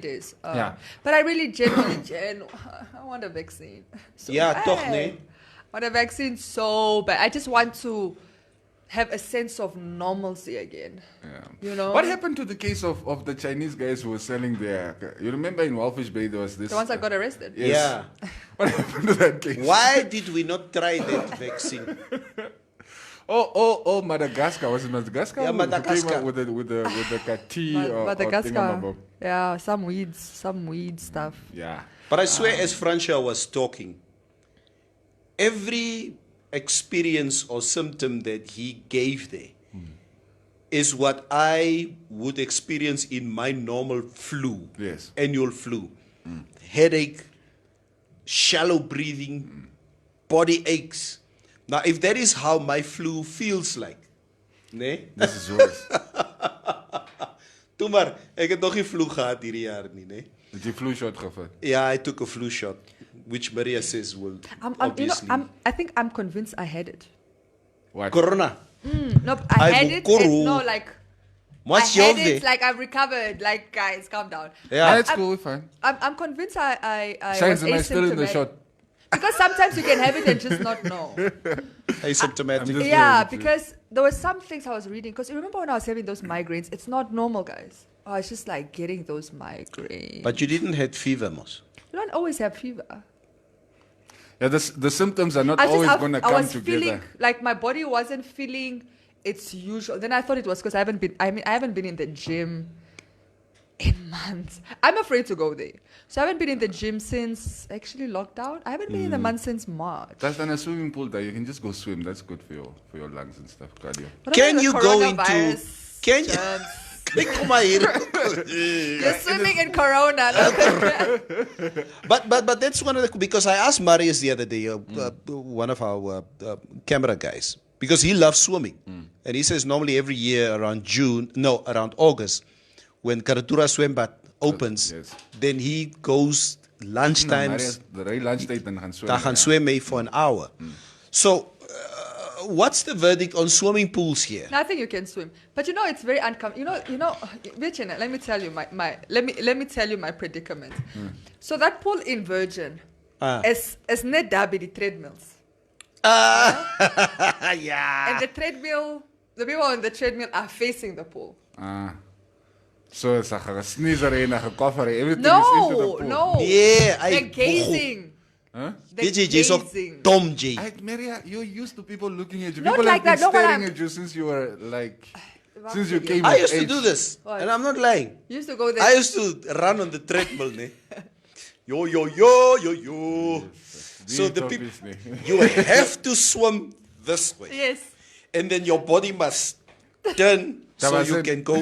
days. Yeah. But I really genuinely, I want a vaccine. So toch nee. I want a vaccine so bad. I just want to have a sense of normalcy again. Yeah. You know? What happened to the case of the Chinese guys who were selling their... You remember in Walfish Bay there was this... The ones that got arrested? Yes. Yeah. What happened to that case? Why did we not try that vaccine? Oh, Madagascar. Was it Madagascar? Yeah, Madagascar. Who came out with the kati or Madagascar. thingamabоб? Yeah, some weed stuff. Yeah. But I swear, as Francia was talking, every experience or symptom that he gave there is what I would experience in my normal flu, annual flu. Headache, shallow breathing, body aches. Now, if that is how my flu feels like, nee? This is yours. Toe maar, ek het nog nie flu gehad hierdie jaar nie, nee? Did you flu shot gevat? Yeah, I took a flu shot, which Maria says will obviously... I think I'm convinced I had it. What? Corona. No, I had it. No, like... What's I had your it, like I've recovered. Like, guys, calm down. Yeah. That's cool, fine. I'm convinced I Shines, was am I still in the asymptomatic. shot? Because sometimes you can have it and just not know. Asymptomatic. Yeah, because there were some things I was reading. Because you remember when I was having those migraines? It's not normal, guys. I was just like getting those migraines. But you didn't have fever, Mos. You don't always have fever. Yeah, the symptoms are not always going to come together. Feeling like my body wasn't feeling its usual. Then I thought it was because I haven't been in the gym in months. I'm afraid to go there. So I haven't been in the gym since actually lockdown. I haven't been in the month since March. That's in a swimming pool there. You can just go swim. That's good for your lungs and stuff, cardio. Can you go into... Kom maar hier. You're swimming in Corona. But that's one of the, because I asked Marius the other day, one of our camera guys, because he loves swimming, and he says normally every year around around August, when Karatura Swembad opens, then he goes lunchtimes. The lunchtime dan gaan swem. Daar gaan swem for an hour. So, what's the verdict on swimming pools here? I think you can swim, but it's very uncomfortable. Virginia, let me tell you let me tell you my predicament. So that pool in Virgin is net daar by die treadmills. Yeah. And the people on the treadmill are facing the pool. So it's like a sneezer and a cough, everything is into the pool. No. Yeah, They're gazing. Huh? They're DJ so gazing. Tom J. Maria, you're used to people looking at you. Not People like have been that, no, staring at you since you were since you came I of used to age. do this, What? and I'm not lying. You used to go there. I used to run on the treadmill, ne? Yo, yo, yo, yo, yo. So the people, you have to swim this way. Yes. And then your body must turn so you can go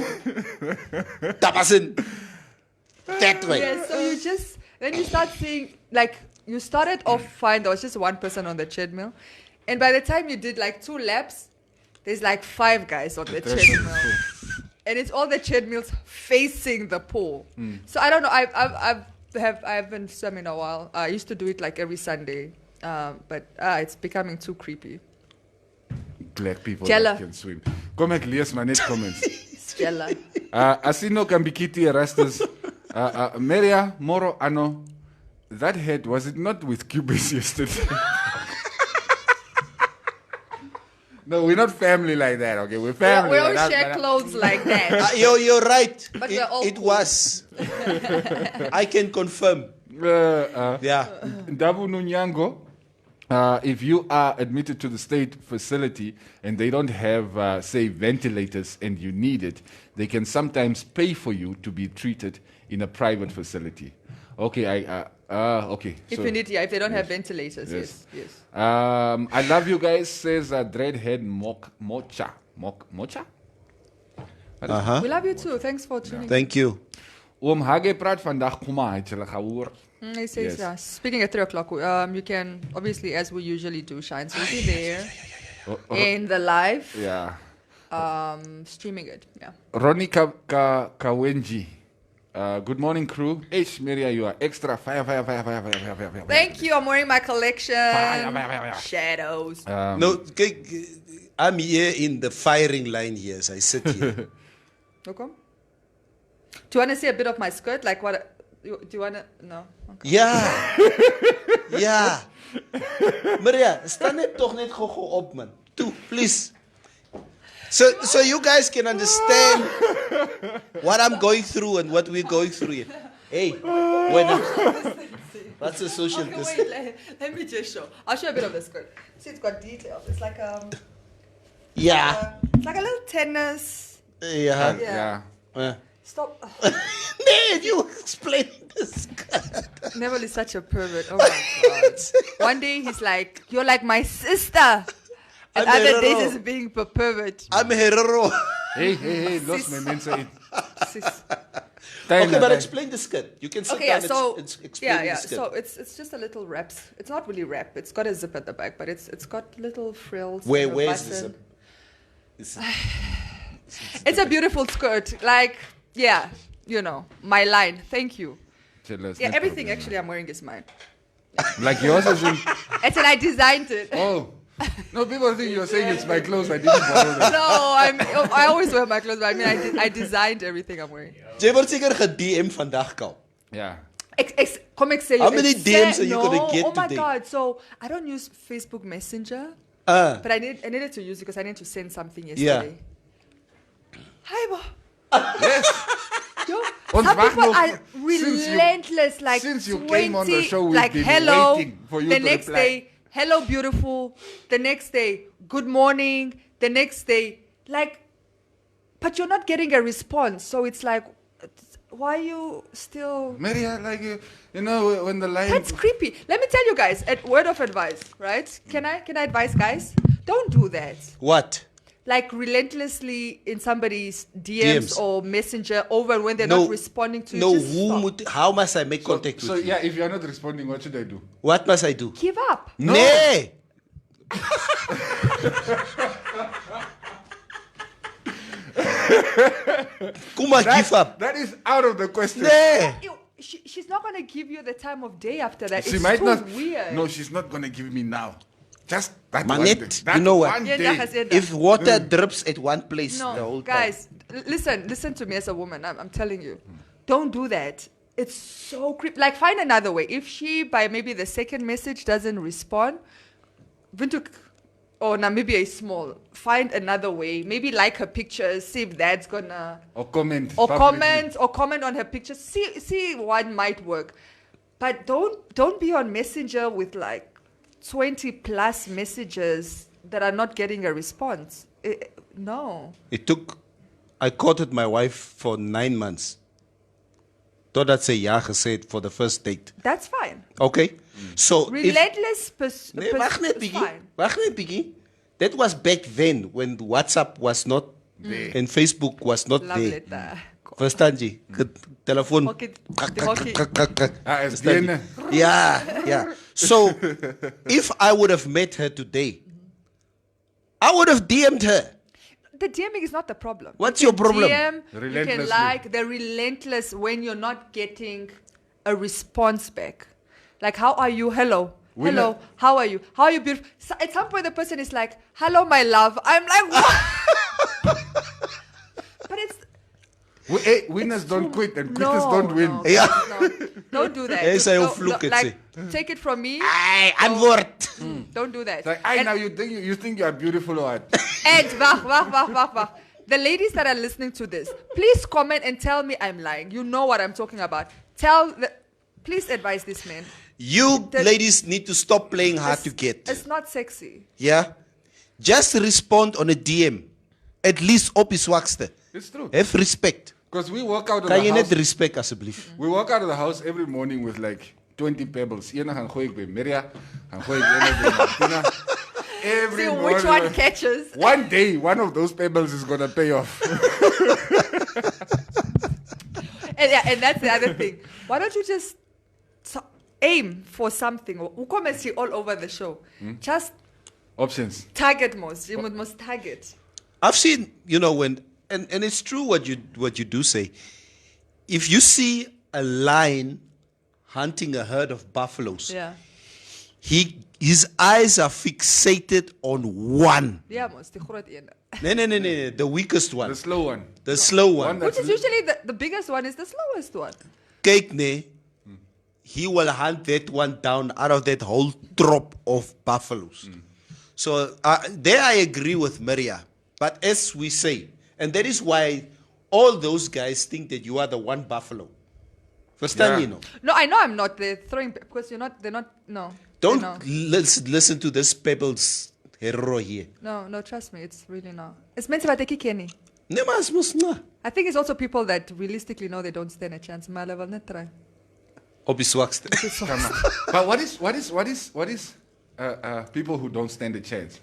tabasin that way. Yeah, so then you start seeing, you started off fine, there was just one person on the treadmill. And by the time you did 2 laps, there's 5 guys on the treadmill. And it's all the treadmills facing the pool. So I don't know, I haven't swum in a while. I used to do it every Sunday. But it's becoming too creepy. Black people Jella. that can swim. Kom ek lees maar net comments. Stella. Asino Kambikiti Erastus. Maria Moro Ano. That head, was it not with Cubis yesterday? No, we're not family like that, okay? We're family. We don't share clothes like that. You're right. But we're all it cool. was. I can confirm. Yeah. Ndabu Nunyango. If you are admitted to the state facility and they don't have, say, ventilators and you need it, they can sometimes pay for you to be treated in a private facility. Okay, okay. If so, you need, if they don't have ventilators, yes. I love you guys, says Dreadhead Mocha. Mocha? We love you too. Thanks for tuning in. Thank you. Oom Hage praat vandag, kom maar, het julle gehoor? He says, speaking at 3 o'clock, you can, obviously, as we usually do, Shines will be there in the live, streaming it. Yeah. Ronnie Kawenji. Good morning, crew. H. Maria, you are extra fire. Thank you. I'm wearing my collection. Fire. Shadows. No, I'm here in the firing line here, as I sit here. Okay. Do you want to see a bit of my skirt? Like what? Do you want to? No. Okay. Yeah. Yeah. Maria, sta net toch net go op, man. Toe, please. So you guys can understand what I'm going through and what we're going through here. Hey, what's the social distance? Wait, let me just show. I'll show you a bit of the skirt. See, it's got details. It's like Yeah. it's like a little tennis. Yeah. Stop. Man, you explain this. Neville is such a pervert. Oh my god. One day he's like, "You're like my sister." And I'm other days Herero. he's being a pervert. I'm Herero. Hey, los my mensen. Okay, but explain the skirt. You can sit Okay, down yeah, so and explain the skirt. so it's just a little wrap. It's not really wrap. It's got a zip at the back, but it's got little frills. Where and a is the button. zip? It's a beautiful skirt. Like, yeah, my line. Thank you. Yeah, everything actually I'm wearing is mine. Like yours is in. It's and I designed it. Oh. No, people think you're saying it's my clothes. I didn't borrow them. No, I always wear my clothes, but I mean, I designed everything I'm wearing. Jy word seker ge-DM vandag, Kal. Yeah. Come say How many DMs are you gonna get Oh my today? god! So I don't use Facebook Messenger, but I needed to use it because I needed to send something yesterday. Hi, Bo. Yes. Yo, Ons some wag people nog are relentless. since you 20, came on the show, we've like been hello. waiting for you the to next reply. day, hello, beautiful. The next day, good morning. The next day, but you're not getting a response. So it's like, why are you still? Maria, when the line. That's creepy. Let me tell you guys, a word of advice, right? Can I advise guys? Don't do that. What? like relentlessly in somebody's DMs or messenger over when they're not responding to you. No, Just stop. how must I make contact with you? So yeah, if you're not responding, what should I do? What must I do? Give up. No. Nee. Kuma, give up. That is out of the question. Nee. She's not going to give you the time of day after that. She it's might too not. weird. No, she's not going to give me now. Just that Manet, one day. That you know what? one Yeah, day. if If water drips at one place the No, whole guys, listen to me as a woman. I'm telling you, don't do that. It's so creepy. Like, find another way. If she, by maybe the second message, doesn't respond, or now maybe a small, find another way. Maybe like her pictures, see if that's gonna Or comment. or publicly. comment on her pictures. See what might work. But don't be on Messenger with like 20 plus messages that are not getting a response. No. I courted my wife for 9 months. Totdat sy ja gesê het for the first date. That's fine. Okay? So Relentless Nee, wag net is bietjie. fine. Wag net bietjie. That was back then when WhatsApp was not there and Facebook was not Love there. letter. Verstaan jy? Telefoon. Hokkie, die hokkie. As Verstaan jy? Yeah. So if I would have met her today, I would have DM'd her. The DMing is not the problem. What's You your can problem? DM, you can Relentlessly. like, they're relentless when you're not getting a response back. Like, how are you? Hello. Hello. How are you? How are you beautiful? So at some point, the person is like, hello, my love. I'm like, what? But it's... Winners don't quit and No, quitters don't win. no, Yeah. no. Don't do that. Yes, I Don't- will fluke don't- it, like, say. take it from me. Ai, antwoord. Don't do that. It's like, And- now you think you are beautiful or what? And wach. The ladies that are listening to this, please comment and tell me I'm lying. You know what I'm talking about. Please advise this man. You ladies need to stop playing hard to get. It's not sexy. Yeah? Just respond on a DM. At least op die swakste. It's true. Have respect. Because we walk out of Kan the jy net house. respect asseblief? We walk out of the house every morning with like 20 pebbles. Ene gaan gooi ek by Maria, gaan gooi ek ene by Martina. Every See morning. which one catches. One day, one of those pebbles is gonna pay off. And that's the other thing. Why don't you just aim for something? Ukome see all over the show. Just Options. target most. You must target. I've seen, when and it's true what you do say. If you see a lion hunting a herd of buffaloes, Yeah. his eyes are fixated on one. Yeah, most. Die groot ene. No, the weakest one. The slow one. The slow one. Which is usually the biggest one is the slowest one. Kyk nee, he will hunt that one down out of that whole trop of buffaloes. So there I agree with Maria. But as we say, and that is why all those guys think that you are the one buffalo. Verstaan Yeah. jy nou? No, I know I'm not. They're throwing because they're not. No. Don't No. listen to this Pebbles hero here. No, trust me, it's really not. It's meant to be Kenny. Nee, maar ons mos na. I think it's also people that realistically know they don't stand a chance. My level net try. Op die swakste. Come on. But what is people who don't stand a chance?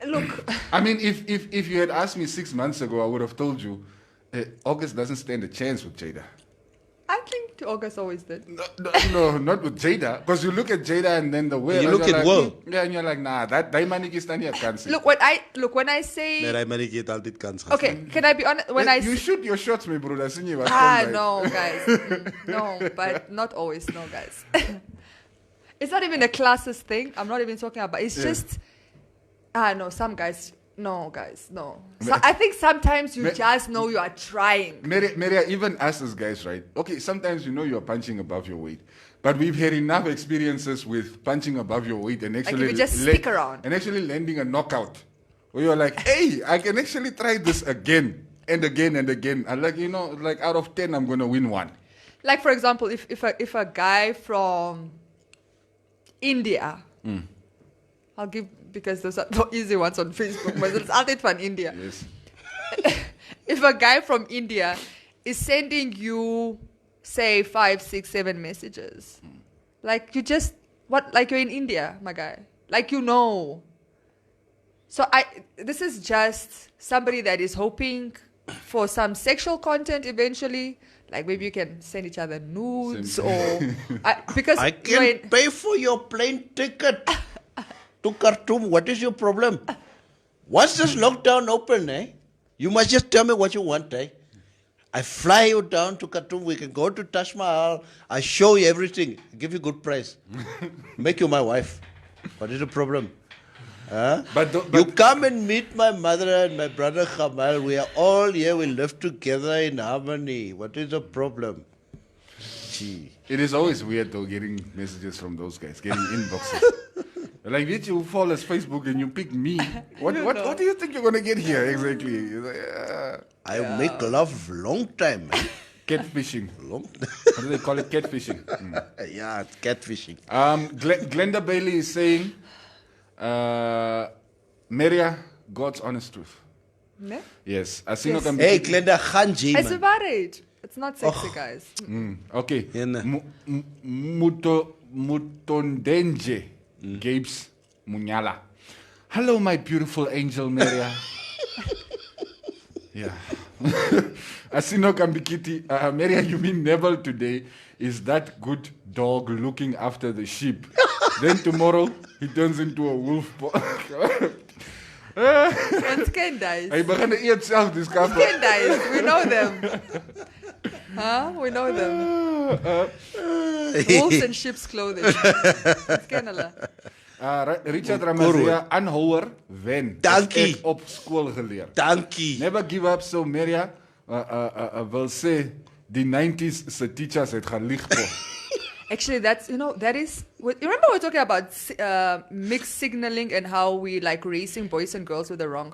Look, I mean, if you had asked me 6 months ago, I would have told you, August doesn't stand a chance with Jada. I think August always did. No, not with Jada. Because you look at Jada and then the way You look at Will. Yeah, and you're like, nah, that dynamic is not a chance. Look when I say Nee, hy manetjie het altyd kans gehad. okay, can I be honest? When I You say, shoot your shots, my brother. no, guys, no, but not always, no, guys. It's not even a classist thing. I'm not even talking about. It's just no, some guys. No, guys, no. So I think sometimes you just know you are trying. Maria, even us as guys, right? Okay, sometimes you know you're punching above your weight. But we've had enough experiences with punching above your weight and actually if you just stick around. and actually landing a knockout. Where you're like, hey, I can actually try this again and again and again. And like, like out of 10, I'm gonna win 1. Like for example, if a guy from India, I'll give because those are the easy ones on Facebook, but it's altijd from India. Yes. If a guy from India is sending you, say, 5, 6, 7 messages, like you just like you're in India, my guy, like So this is just somebody that is hoping for some sexual content eventually. Like maybe you can send each other nudes or because I can pay for your plane ticket to Khartoum. What is your problem? Once this lockdown open, you must just tell me what you want, I fly you down to Khartoum. We can go to Taj Mahal. I show you everything. Give you good price. Make you my wife. What is the problem? Huh? But you come and meet my mother and my brother Kamal. We are all here. We live together in harmony. What is the problem? Gee. It is always weird though getting messages from those guys, getting inboxes. Like, did you follow us Facebook and you pick me? What do you think you're gonna get here exactly? Like, I make love long time. Catfishing. Long. What do they call it? Catfishing. Yeah, it's catfishing. Glenda Bailey is saying, Maria, God's honest truth. Ne? Yes. I think Yes. Hey, Glenda Khanji. It's about it. It's not sexy, guys. Okay. Yeah, Mutondenje Gabes Munyala. Hello, my beautiful angel, Maria. Yeah. Asino Kambikiti. Maria, you mean Neville today is that good dog looking after the sheep. Then tomorrow, he turns into a wolf. And skin dies. Hy begin to eet self dis kap. Skin dies. We know them. We know them. Wolves in sheep's clothing. Skin hulle. Richard Ramazia, aanhouer wen. Dankie. Op skool geleer. Dankie. Never give up, so Maria wil sê die 90s se teachers het gelieg voor. Actually, that is. You remember we were talking about mixed signaling and how we like raising boys and girls with the wrong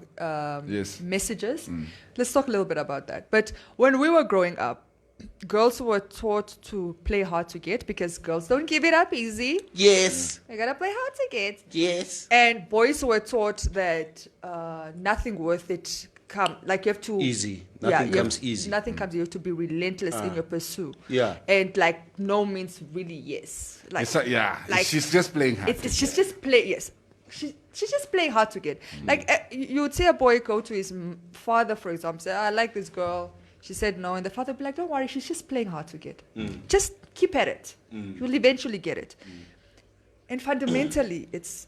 Yes. messages. Let's talk a little bit about that. But when we were growing up, girls were taught to play hard to get because girls don't give it up easy. Yes. They gotta play hard to get. Yes. And boys were taught that nothing worth it like you have to Easy. Nothing comes easy. Nothing comes. You have to be relentless in your pursuit. Yeah. And like no means really yes. Like like, she's just playing hard. She's just play. Yes. She's just playing hard to get. Like you would see a boy go to his father, for example, say, "I like this girl." She said no, and the father would be like, "Don't worry, she's just playing hard to get. Just keep at it. You'll eventually get it." And fundamentally, it's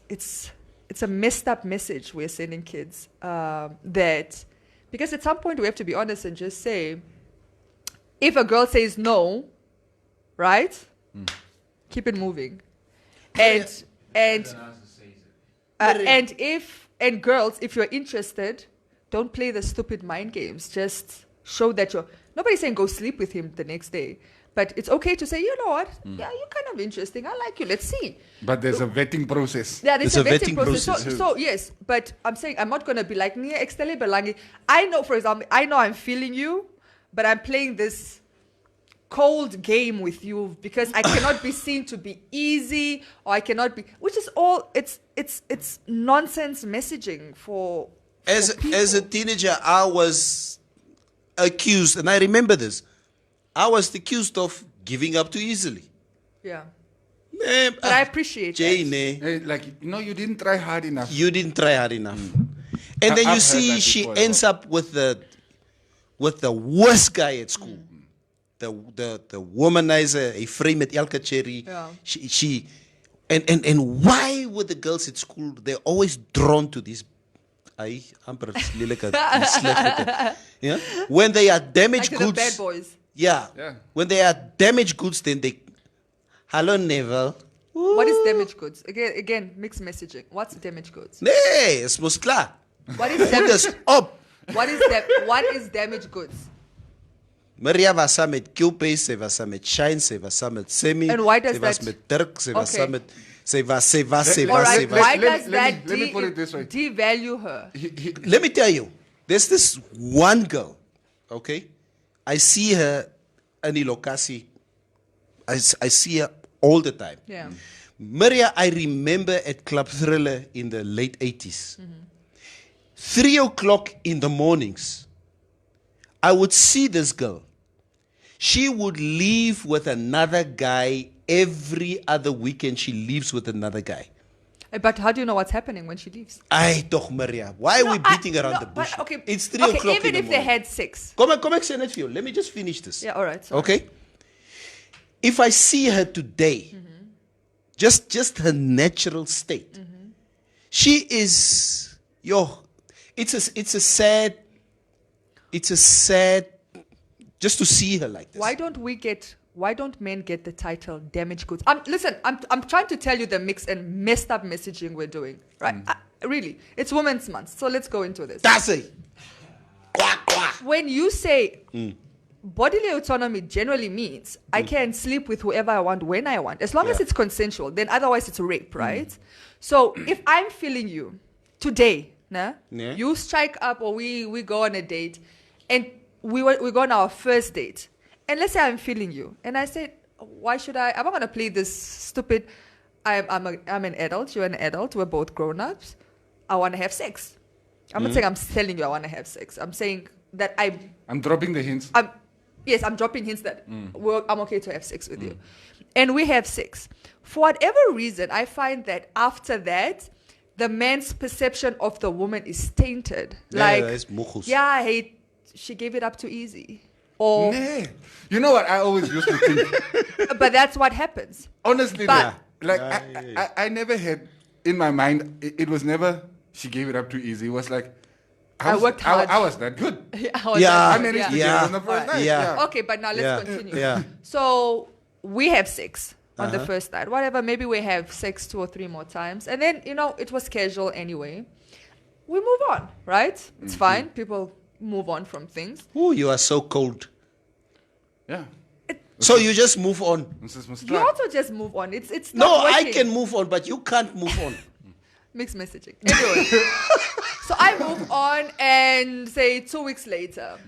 a messed up message we're sending kids that. Because at some point we have to be honest and just say, if a girl says no, right, keep it moving, and girls, if you're interested, don't play the stupid mind games. Just show that you're. Nobody's saying go sleep with him the next day, but it's okay to say, you know what, yeah, you're kind of interesting. I like you. Let's see. But there's a vetting process. Yeah, there's a vetting process. So yes, but I'm saying I'm not going to be like, I know, for example, I'm feeling you, but I'm playing this cold game with you because I cannot be seen to be easy, or I cannot be, which is all, it's nonsense messaging for As a teenager, I was accused, and I remember this, I was accused of giving up too easily. Yeah. But I appreciate Jane, that. Like, you didn't try hard enough. You didn't try hard enough. And then you see she ends up with the worst guy at school. The womanizer, a frame at elke cherry. Yeah. She and why were the girls at school, they're always drawn to these yeah? When they are damaged like goods. the bad boys. Yeah. When they are damaged goods, then they hello Neville. What is damaged goods? Again, mixed messaging. What's damaged goods? Nee, is mos klaar. What is damaged? Op. What is damaged goods? Maria was saam met Cupid, sy was saam met Shine, sy was saam met Semi, And why does sy was that- met Dirk, sy was Okay. saam met sy was. All right, why does that let me put it this way. devalue her? Let me tell you, there's this one girl, okay? I see her in the locatie. I see her all the time. Yeah. Maria, I remember at Club Thriller in the late 80s. 3 o'clock in the mornings, I would see this girl. She would leave with another guy every other weekend. She leaves with another guy. But how do you know what's happening when she leaves? Ay, toch, Maria. Why are we beating around the bush? But, okay, It's 3 o'clock in even the if they morning. had sex. Come on, send it for you. Let me just finish this. Yeah, all right. Sorry. Okay? If I see her today, just her natural state, she is, it's a sad, just to see her like this. Why don't men get the title damaged goods? Listen, I'm trying to tell you the mixed and messed up messaging we're doing, right? Really, it's Women's Month, so let's go into this. That's it. Quack, quack. When you say bodily autonomy generally means I can sleep with whoever I want when I want, as long as it's consensual. Then otherwise it's rape, right? So if I'm feeling you today, you strike up or we go on a date, and we go on our first date. And let's say I'm feeling you, and I said, "Why should I? I'm not gonna play this stupid. I'm an adult. You're an adult. We're both grown-ups. I want to have sex. I'm not saying I'm telling you I want to have sex. I'm saying that I'm dropping the hints. I'm dropping hints that I'm okay to have sex with you, and we have sex. For whatever reason, I find that after that, the man's perception of the woman is tainted. Hey, she gave it up too easy." Or, you know what I always used to think? But that's what happens. Honestly, I never had in my mind, it was never, she gave it up too easy. It was like, I worked hard. I was that good. I managed to get it on the first night. Okay, but now let's continue. So we have sex on the first night. Whatever, maybe we have sex 2 or 3 more times. And then, it was casual anyway. We move on, right? It's fine. People move on from things. Oh, you are so cold. Yeah. So you just move on. You also just move on. It's no, not working. I can move on, but you can't move on. Mixed messaging. Anyway, so I move on, and say 2 weeks later,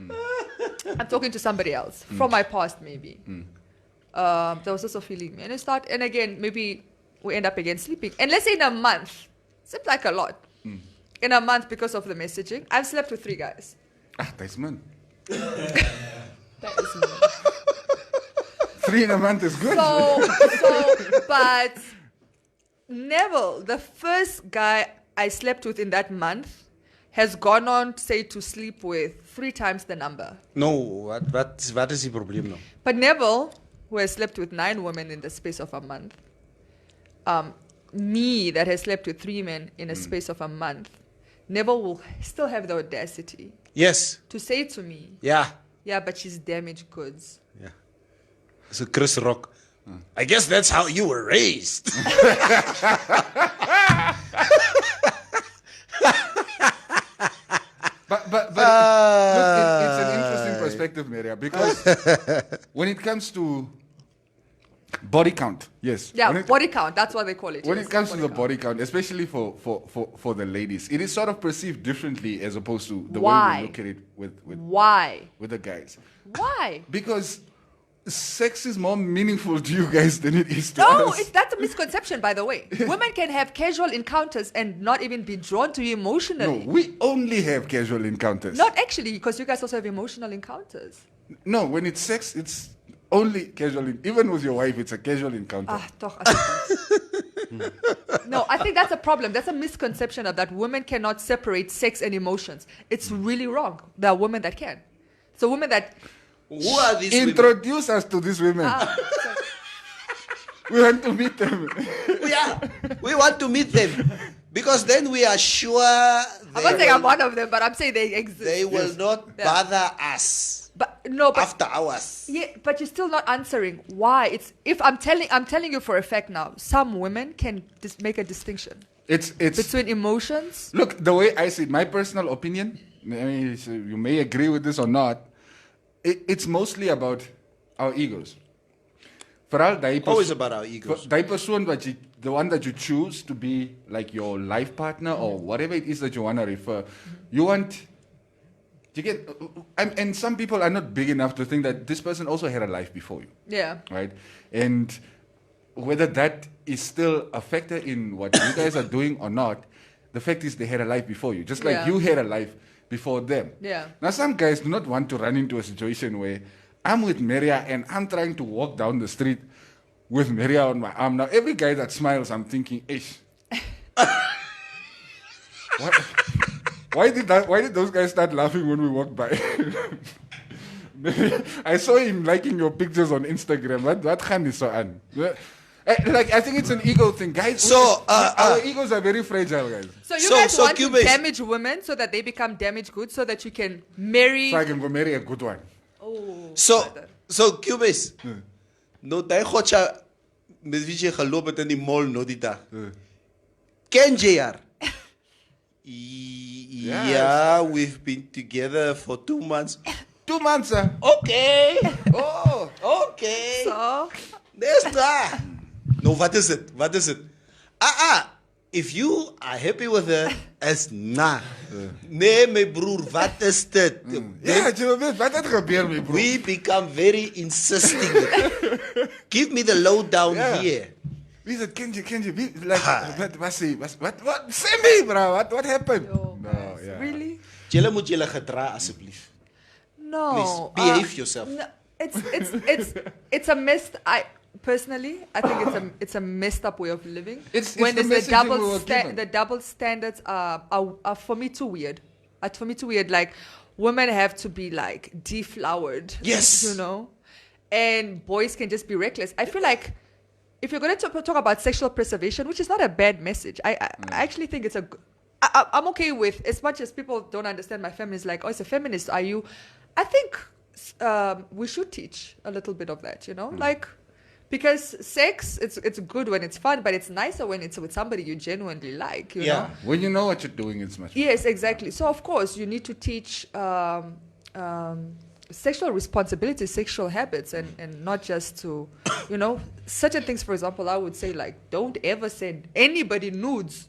I'm talking to somebody else from my past, maybe. That was also feeling me, and again, maybe we end up again sleeping. And let's say in a month, seems like a lot. In a month, because of the messaging, I've slept with 3 guys. That's man. That is me. 3 in a month is good. But Neville, the first guy I slept with in that month, has gone on, say, to sleep with 3 times the number. No, what is the problem now? But Neville, who has slept with 9 women in the space of a month, me that has slept with 3 men in a space of a month, Neville will still have the audacity. Yes. To say to me. Yeah. Yeah, but she's damaged goods. Yeah. So Chris Rock. I guess that's how you were raised. But look, it's an interesting perspective, Maria, because when it comes to body count, yes. Yeah, body count, that's what they call it. When it comes to the body count, especially for the ladies, it is sort of perceived differently as opposed to the way we look at it with the guys. Why? Because sex is more meaningful to you guys than it is to us. No, that's a misconception, by the way. Women can have casual encounters and not even be drawn to you emotionally. No, we only have casual encounters. Not actually, because you guys also have emotional encounters. No, when it's sex, it's only casual. Even with your wife, it's a casual encounter. No, I think that's a problem. That's a misconception of that women cannot separate sex and emotions. It's really wrong. There are women that can. So women that... Who are these Introduce us to these women. We want to meet them. We want to meet them. Because then we are sure... I'm not saying I'm one of them, but I'm saying they exist. They will not bother us. But after hours. Yeah, but you're still not answering why. I'm telling you for a fact now, some women can make a distinction. It's between emotions. Look, the way I see it, my personal opinion, you may agree with this or not, it's mostly about our egos. Always about our egos. The one that you choose to be like your life partner or whatever it is that you want to refer, and some people are not big enough to think that this person also had a life before you. Yeah. Right? And whether that is still a factor in what you guys are doing or not, the fact is they had a life before you. Just like you had a life before them. Yeah. Now, some guys do not want to run into a situation where I'm with Maria and I'm trying to walk down the street with Maria on my arm. Now, every guy that smiles, I'm thinking, ish, Why did those guys start laughing when we walked by? I saw him liking your pictures on Instagram. What gaan is so on? Like, I think it's an ego thing, guys. So, our egos are very fragile, guys. So you guys want to Cubase, damage women so that they become damaged goods so that you can marry... So I can go marry a good one. Oh, so Cubase, no daai gotcha met wie jy geloop het in die mall no die dag. Ken jy haar? Yeah, we've been together for 2 months. 2 months, sir. Okay. Oh, Okay. so... Dis daar. No, wat is it? If you are happy with her, as nah. Nee, my broer, wat is dit? ja, jy weet, wat het gebeur, my broer? We become very insisting. Give me the lowdown here. Wie is het, ken je? Like, wat say me, bro, what happened? Yo, No, guys, yeah. Really? Julle moet julle gedra asseblief. No. Please, behave yourself. No, it's a messed... Personally, I think it's a messed up way of living. It's when the there's messaging we were given. the double standards are for me too weird. For me too weird. Like, women have to be like deflowered. Yes. You know, and boys can just be reckless. I feel like if you're going to talk about sexual preservation, which is not a bad message, I actually think it's I'm okay with, as much as people don't understand my feminist, like, oh, it's a feminist, are you? I think we should teach a little bit of that, you know, like. Because sex, it's good when it's fun, but it's nicer when it's with somebody you genuinely like, you know? When you know what you're doing, it's much better. Yes, exactly. So, of course, you need to teach sexual responsibility, sexual habits, and not just to, you know, certain things, for example, I would say, like, don't ever send anybody nudes.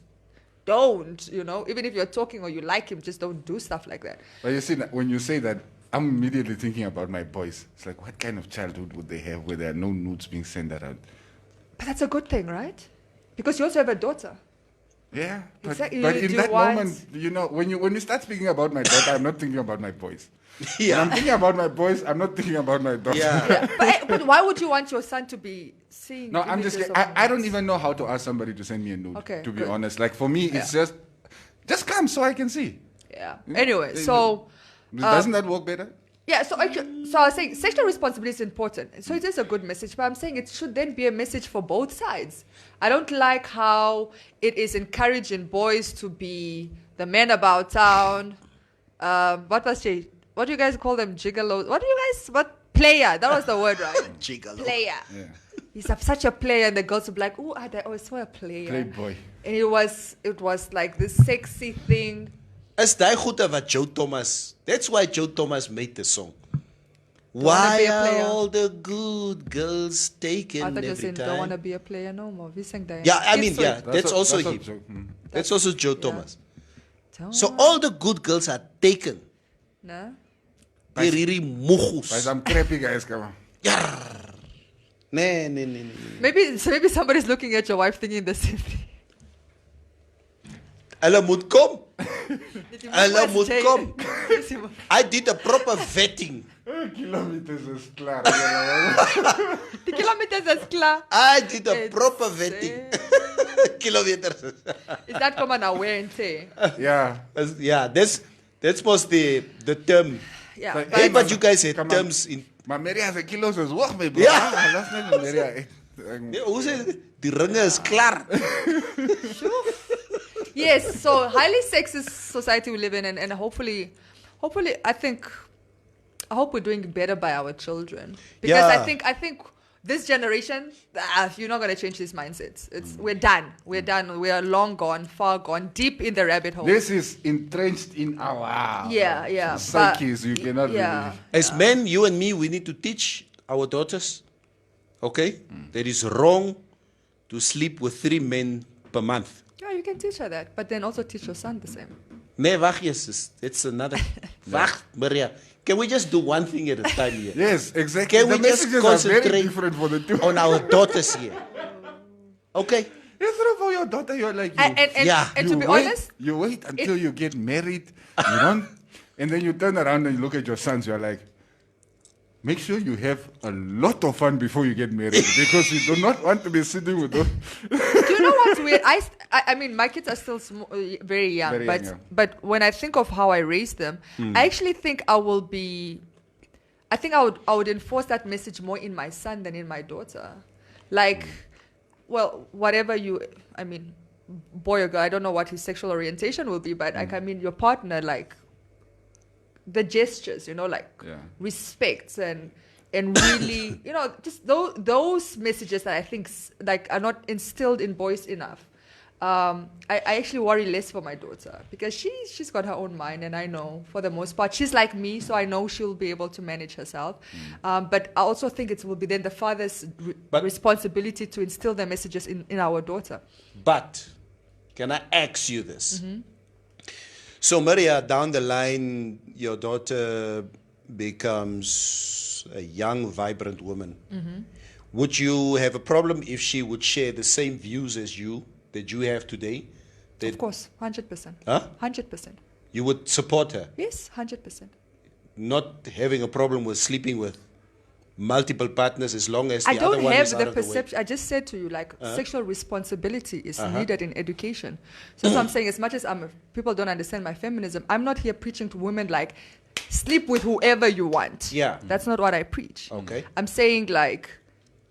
Don't, you know? Even if you're talking or you like him, just don't do stuff like that. But you see, when you say that, I'm immediately thinking about my boys. It's like, what kind of childhood would they have where there are no nudes being sent around? But that's a good thing, right? Because you also have a daughter. Yeah, but Exactly. in Do that you want- moment, you know, when you start speaking about my daughter, I'm not thinking about my boys. Yeah. When I'm thinking about my boys, I'm not thinking about my daughter. Yeah. But why would you want your son to be seeing? No, I'm just. images of I don't nudes? even know how to ask somebody to send me a nude. Okay, to be good. honest, like for me, it's just come so I can see. Yeah. Anyway, so Doesn't that work better? yeah. So I was saying sexual responsibility is important. So it is a good message, but I'm saying it should then be a message for both sides. I don't like how it is encouraging boys to be the men about town. What do you guys call them? Gigolos? What player? That was the word, right? Gigolo. Player. Yeah. He's such a player, and the girls would be like, "Oh, I always saw a player." Playboy. And it was like this sexy thing. Is daai goeie wat Joe Thomas. That's why Joe Thomas made the song. wanna Why be a are player. all the good girls taken I thought you every said don't want to time? be a player no more. We sang that. Yeah, I It's mean, sweet. yeah, that's also him. That's also Joe yeah. Thomas. Don't So want- all the good girls are taken. No? They're really By mochus. some crappy guys, come on. Nee. Maybe somebody's looking at your wife thinking the same thing. Hulle moet kom. Did you Hulle move moet Jay? kom. Yes, you move. I did a proper vetting. Kilometers is klaar. The kilometers is klaar. I did a It's proper vetting. Kilometers. Is that common wear and tear? Yeah. Yeah, that's most the term. Yeah. Like, but- Hey, but you guys had Come on. terms in. Maar Maria se kilos is hoog, my bro. Ja. Dat is net Maria. Nee, hoe sê jy? Die ringe is klaar. Yes, so highly sexist society we live in, and hopefully, I hope we're doing better by our children, because Yeah. I think this generation, you're not going to change these mindsets. We're done. We are long gone, far gone, deep in the rabbit hole. This is entrenched in our Yeah. psyches. You cannot yeah. really. As men, you and me, we need to teach our daughters, okay? That is wrong to sleep with 3 men per month. Yeah, you can teach her that, but then also teach your son the same. Nee, wag Jesus. It's another. Wag, Maria. Can we just do one thing at a time here? Yes, exactly. Can The we just messages are very concentrate different for the two. on our daughters here? Okay? Yes, for your daughter, you're like you. And to you be wait, honest, you wait until you get married. You don't, and then you turn around and you look at your sons. You're like, make sure you have a lot of fun before you get married, because you do not want to be sitting with those. do you know what's weird? I mean, my kids are still very young, Very but young, yeah. but when I think of how I raised them, I actually think I would enforce that message more in my son than in my daughter. Like, well, whatever I mean, boy or girl, I don't know what his sexual orientation will be, but like, I mean, your partner, like, the gestures, like respect and really, just those messages that I think like are not instilled in boys enough. I actually worry less for my daughter because she's got her own mind, and I know for the most part she's like me, so I know she'll be able to manage herself. But I also think it will be then the father's responsibility to instill the messages in our daughter. But can I ask you this? So, Maria, down the line, your daughter becomes a young, vibrant woman. Would you have a problem if she would share the same views as you that you have today? Of course, 100%. Huh? 100%. You would support her? Yes, 100%. Not having a problem with sleeping with multiple partners as long as the I other don't one have is out the of the way. perception. I just said to you, like, sexual responsibility is needed in education. So I'm saying, as much as people don't understand my feminism, I'm not here preaching to women like, sleep with whoever you want. Yeah. That's not what I preach. Okay. I'm saying, like,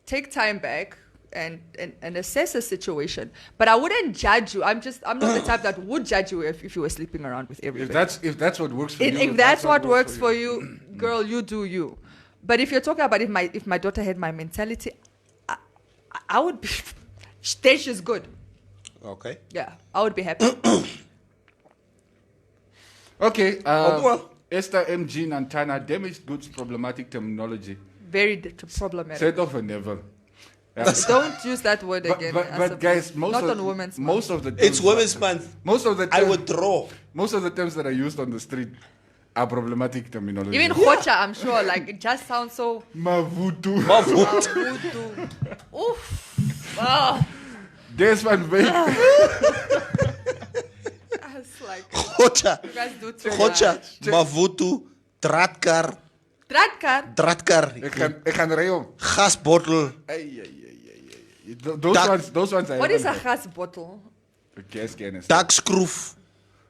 take time back and assess a situation. But I wouldn't judge you. I'm not the type that would judge you if you were sleeping around with everybody. If that's what works for you. If that's what works for you, girl, you do you. But if you're talking about if my daughter had my mentality, I would be. Then she's good. Okay. Yeah, I would be happy. Okay. well. Esther M. G. Nantana, damaged goods problematic terminology. Very problematic. Said of a never. Don't use that word again. But guys, not on Women's Month. Most of the terms, It's Women's Month. Most of the I terms, withdraw. most of the terms that are used on the street are problematic terminology. Even Khocha, I'm sure, like, it just sounds so. Mavutu. Mavutu. Oof. Oh. Desmond Vake. It's like. Khocha, You guys do too Khocha, much. Mavutu, Dratkar, Ik ga rijden. gasbottel. Those ones I What is a haven't gas bottle? heard. Gaskennis. Dakskroef.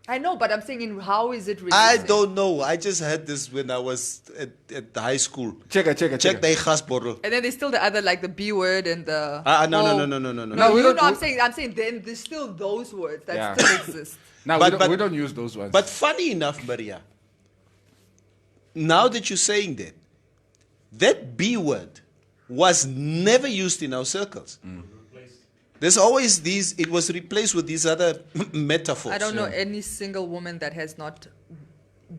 I know, but I'm saying, how is it related? I don't know. I just heard this when I was at high school. Check Check the gasbottle. And then there's still the other, like the B word and the. No. No, we you don't- know, I'm saying then there's still those words that Yeah. still exist. No, we don't use those ones. But funny enough, Maria, now that you're saying that B word was never used in our circles. There's always it was replaced with these other metaphors. I don't know any single woman that has not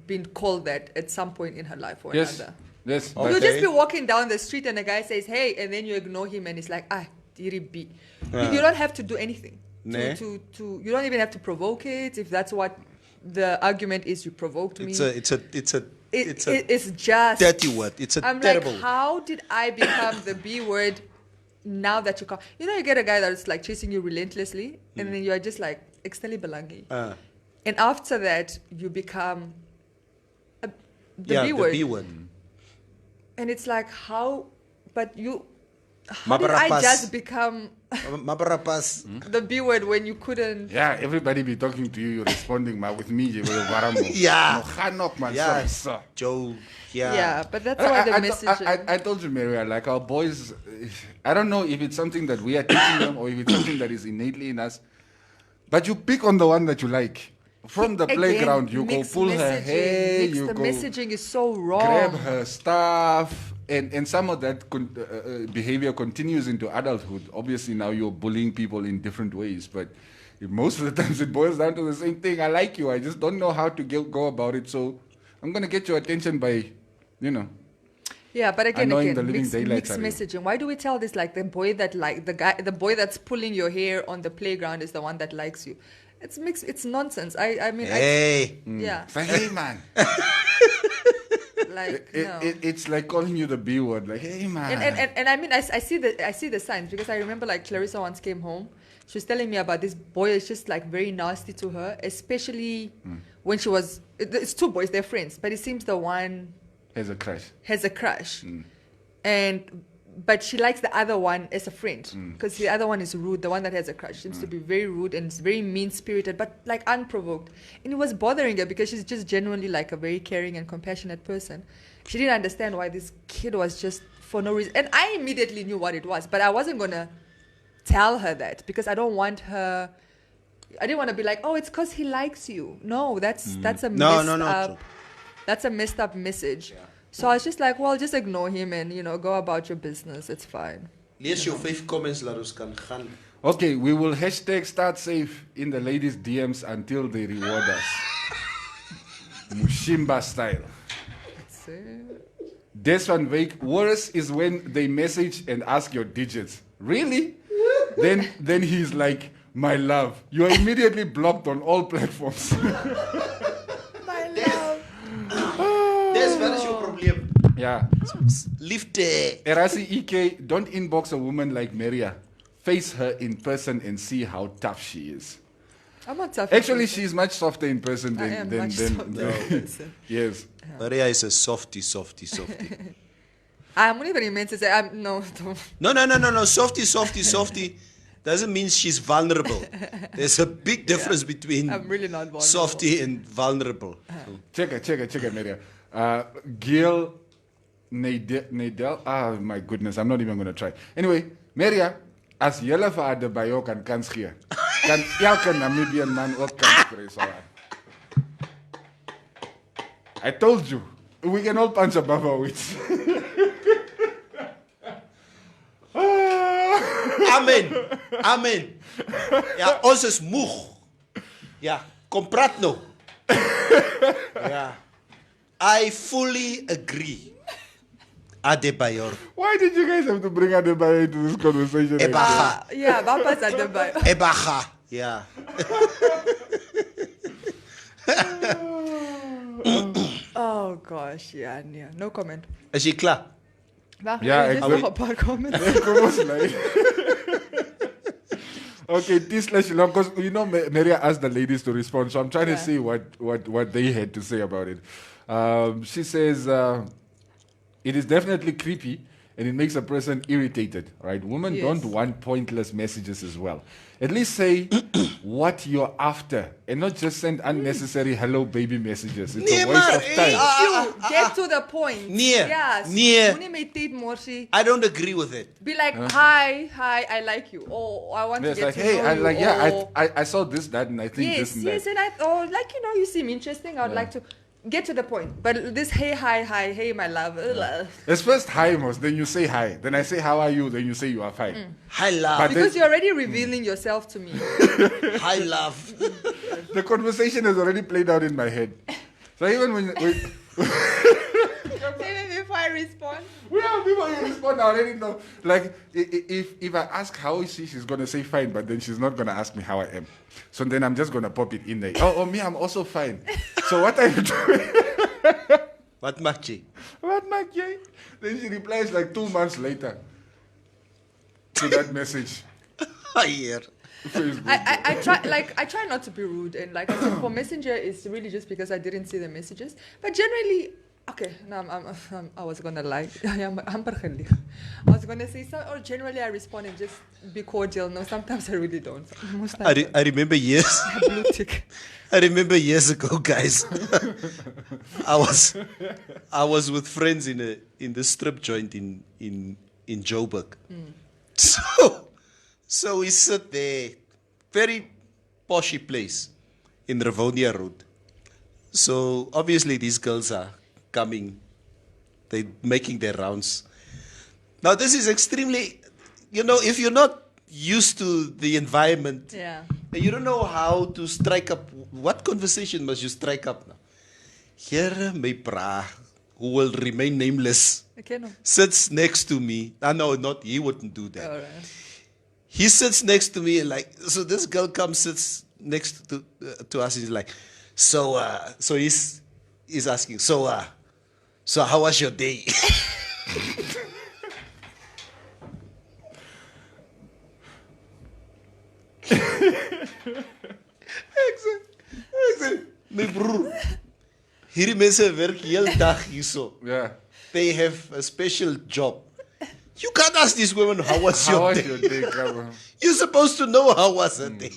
been called that at some point in her life or another. Yes. Okay. You'll just be walking down the street and a guy says, hey, and then you ignore him and it's like, diri B. You don't have to do anything. Nah. You don't even have to provoke it. If that's what the argument is, you provoked me. It's just dirty word. It's a I'm terrible like, how did I become the B word now that you come? You get a guy that's like chasing you relentlessly, and then you're just like, externally belangi. And after that, you become the B word. The B word. And it's like, how did I just become the B word when you couldn't? Yeah, everybody be talking to you, you're responding, man. With me, you're waramo. Yeah. No, hanok, man. Yeah. So. Joe, Yeah, but that's why the message. I told you, Maria, like our boys, I don't know if it's something that we are teaching them or if it's something that is innately in us, but you pick on the one that you like. From the Again, playground, you go mixed pull her messaging. hair, you The go messaging is so wrong. grab her stuff, and some of that behavior continues into adulthood. Obviously, now you're bullying people in different ways, but most of the times it boils down to the same thing. I like you, I just don't know how to go about it, so I'm going to get your attention by, Yeah, but annoying the again, living mixed daylights out of you. messaging. Why do we tell this like the boy that's pulling your hair on the playground is the one that likes you? It's mixed. It's nonsense. I mean, Hey. yeah, Say, hey, man. like no. It's like calling you the B word, like, hey, man. And I mean, I see the signs because I remember like Clarissa once came home. She was telling me about this boy is just like very nasty to her, especially when she was. It's two boys, they're friends, but it seems the one Has a crush. has a crush. And but she likes the other one as a friend because the other one is rude. The one that has a crush seems to be very rude and it's very mean-spirited, but like unprovoked. And it was bothering her because she's just genuinely like a very caring and compassionate person. She didn't understand why this kid was just for no reason. And I immediately knew what it was, but I wasn't going to tell her that because I don't want her... I didn't want to be like, oh, it's because he likes you. No, that's a messed up... That's a messed up message. Yeah. So I was just like, well, just ignore him and, go about your business. It's fine. Lees jou 5 comments, laat ons kan gaan. Okay, we will hashtag start safe in the ladies' DMs until they reward us. Mushimba style. This one week, worse is when they message and ask your digits. Really? Then he's like, my love. You are immediately blocked on all platforms. My love. That's what is your problem. Yeah. Liefde. Erasi EK, don't inbox a woman like Maria. Face her in person and see how tough she is. I'm not tough. Actually, she's much softer in person than Yes. Yeah. Maria is a softie. I'm not even meant to say no. No. Softie. Doesn't mean she's vulnerable. There's a big difference between I'm really not vulnerable. softie and vulnerable. Check it, Maria. Gail Nadel. Oh my goodness, I'm not even going to try. Anyway, Maria, as julle vir Adebayo kan kans gee, kan elke Namibian man ook kans kry so. I told you, we can all punch above our weights. Amen. Ja, ons is moeg. Ja, kom praat nou. Ja. I fully agree. Adebayor. Why did you guys have to bring Adebayo into this conversation? Ebaha. Yeah, Papa's Adebayo. Ebaha. Yeah. Oh gosh, yeah. No comment. Is jy klaar? Ja, just nog 'n paar comments. Okay, because Maria asked the ladies to respond, so I'm trying to see what they had to say about it. She says it is definitely creepy and it makes a person irritated, right? Women don't want pointless messages as well. At least say what you're after and not just send unnecessary hello baby messages. It's a waste of time. Get to the point. Yes. I don't agree with it. Be like, hi, I like you. Oh, I want to get to know you. I saw this, that, and I think this and that. Yes, and you seem interesting. I would like to get to the point. But this hey, hey, my love. It's first hi, most. Then you say hi. Then I say how are you. Then you say you are fine. Hi, love. Because you're already revealing yourself to me. Hi, love. The conversation has already played out in my head. So even when Even before I respond. Well, before you respond, I already know. Like, if I ask how is she, she's going to say fine, but then she's not going to ask me how I am. So then I'm just going to pop it in there. Oh, me, I'm also fine. So what are you doing? What maak jy? Then she replies like 2 months later to that message. Here. I try not to be rude, and like I said, for Messenger, it's really just because I didn't see the messages. But generally, okay, no, I was gonna lie. I was gonna say generally I respond and just be cordial. No, sometimes I really don't. I remember years. Blue tick. I remember years ago, guys. I was with friends in the strip joint in Joburg. So we sit there, very poshy place in Rivonia Road. So obviously these girls are coming, they're making their rounds. Now this is extremely, if you're not used to the environment, you don't know how to strike up, what conversation must you strike up now? Here my bra, who will remain nameless, sits next to me. No, he wouldn't do that. All right. He sits next to me and so this girl comes, sits next to us and he's like, so he's asking, so how was your day? Exactly. My broer, hierdie mense werk heel dag hierso. Yeah. They have a special job. You can't ask these women, how was How your was day? your day, Kabo? You're supposed to know how was her day.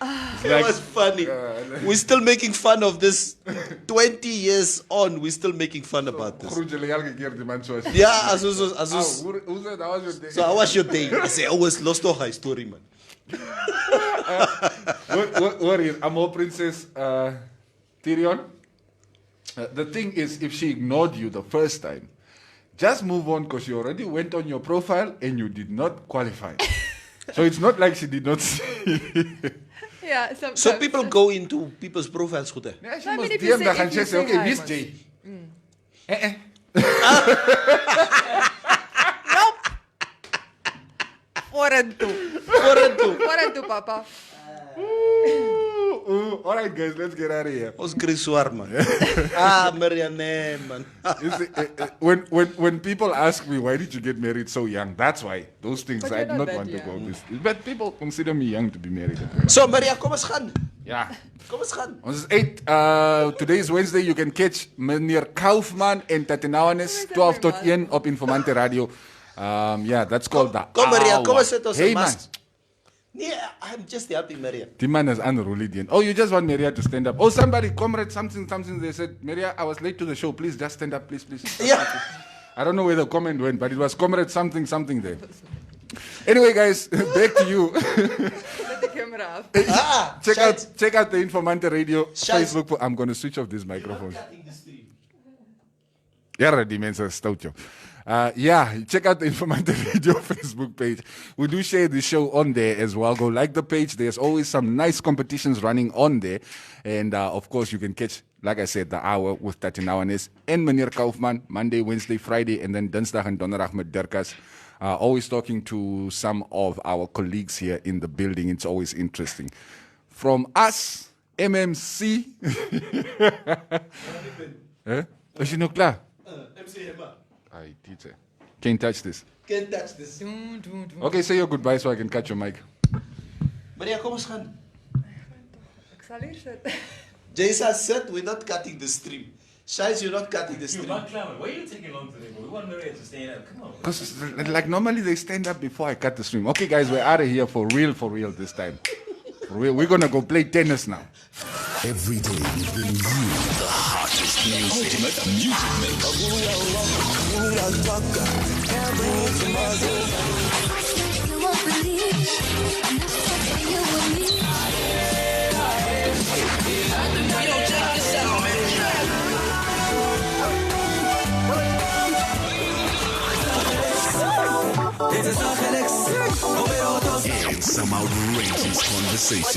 It was funny. We're still making fun of this. 20 years on, we're still making fun about this. Yeah, Hoe sê dit? How was your day? So how was your day? I say, was lost toch high story, man. Hoor hier, Amo Princess Tyrion. The thing is, if she ignored you the first time, just move on because you already went on your profile and you did not qualify. So it's not like she did not see. Yeah, So people go into people's profiles, goed hè? Yeah, she I mean, must if you DM that say- and if you say, say okay, hi, Miss man. J. Forentu, papa. All right, guys, let's get out of here. Ons Chris Swar, man. Marianne, man. You see, when people ask me, why did you get married so young? That's why. Those things But I you're do not not that want to young. go this. But people consider me young to be married. So, Maria, kom eens gaan. Yeah. Kom eens gaan. Ons is 8. Today is Wednesday. You can catch meneer Kaufman en Tatenawanes 12 tot 1 op Informanté Radio. Yeah, that's called the Kom, Maria, hour. kom eens zitten. Hey, man. Yeah, I'm just helping Maria. The man is unruly. Oh, you just want Maria to stand up. Oh, somebody, comrade, something. They said, Maria, I was late to the show. Please just stand up, please. Yeah. I don't know where the comment went, but it was comrade something there. Anyway, guys, back to you. Let the camera off. check out the Informanté Radio Scheiß. Facebook. I'm going to switch off this microphone. Ja, die mensen stout, joh. Yeah, check out the Informanté Radio Facebook page. We do share the show on there as well. Go like the page. There's always some nice competitions running on there. And of course, you can catch, like I said, the hour with Tatenawanes and Meneer Kaufman, Monday, Wednesday, Friday, and then Dinsdag and Donderdag met Dirkas. Always talking to some of our colleagues here in the building. It's always interesting. From us, MMC. Is je nog klaar? Ay, teacher. Can't touch this. Can't touch this. Okay, say your goodbye so I can cut your mic. Maria, kom eens gaan. Ik zal hier zitten. Jason said we're not cutting the stream. Shais, you're not cutting the stream. Why are you taking long today, bro? We want Maria to stand up. Come on. Because like normally they stand up before I cut the stream. Okay, guys, we're out of here for real this time. For real. We're gonna go play tennis now. Every day we bring you the hottest music. You won't believe I'm not fucking you with me. Yo, check this out, man. And some outrageous conversations.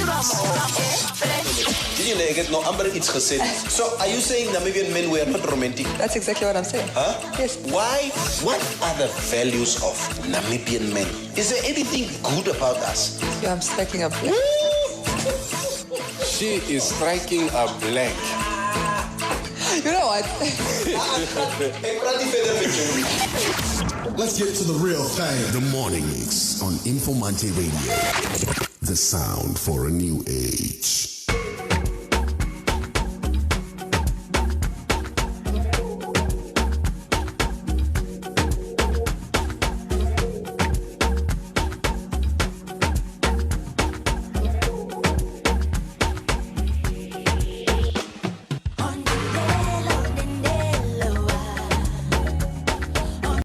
Did you know I get no Amber it's said? So are you saying Namibian men were not romantic? That's exactly what I'm saying. Huh? Yes. Why? What are the values of Namibian men? Is there anything good about us? Yeah, I'm striking up. She is striking a blank. You know what? Let's get to the real thing. The Morning Mix on Informanté Radio. The sound for a new age.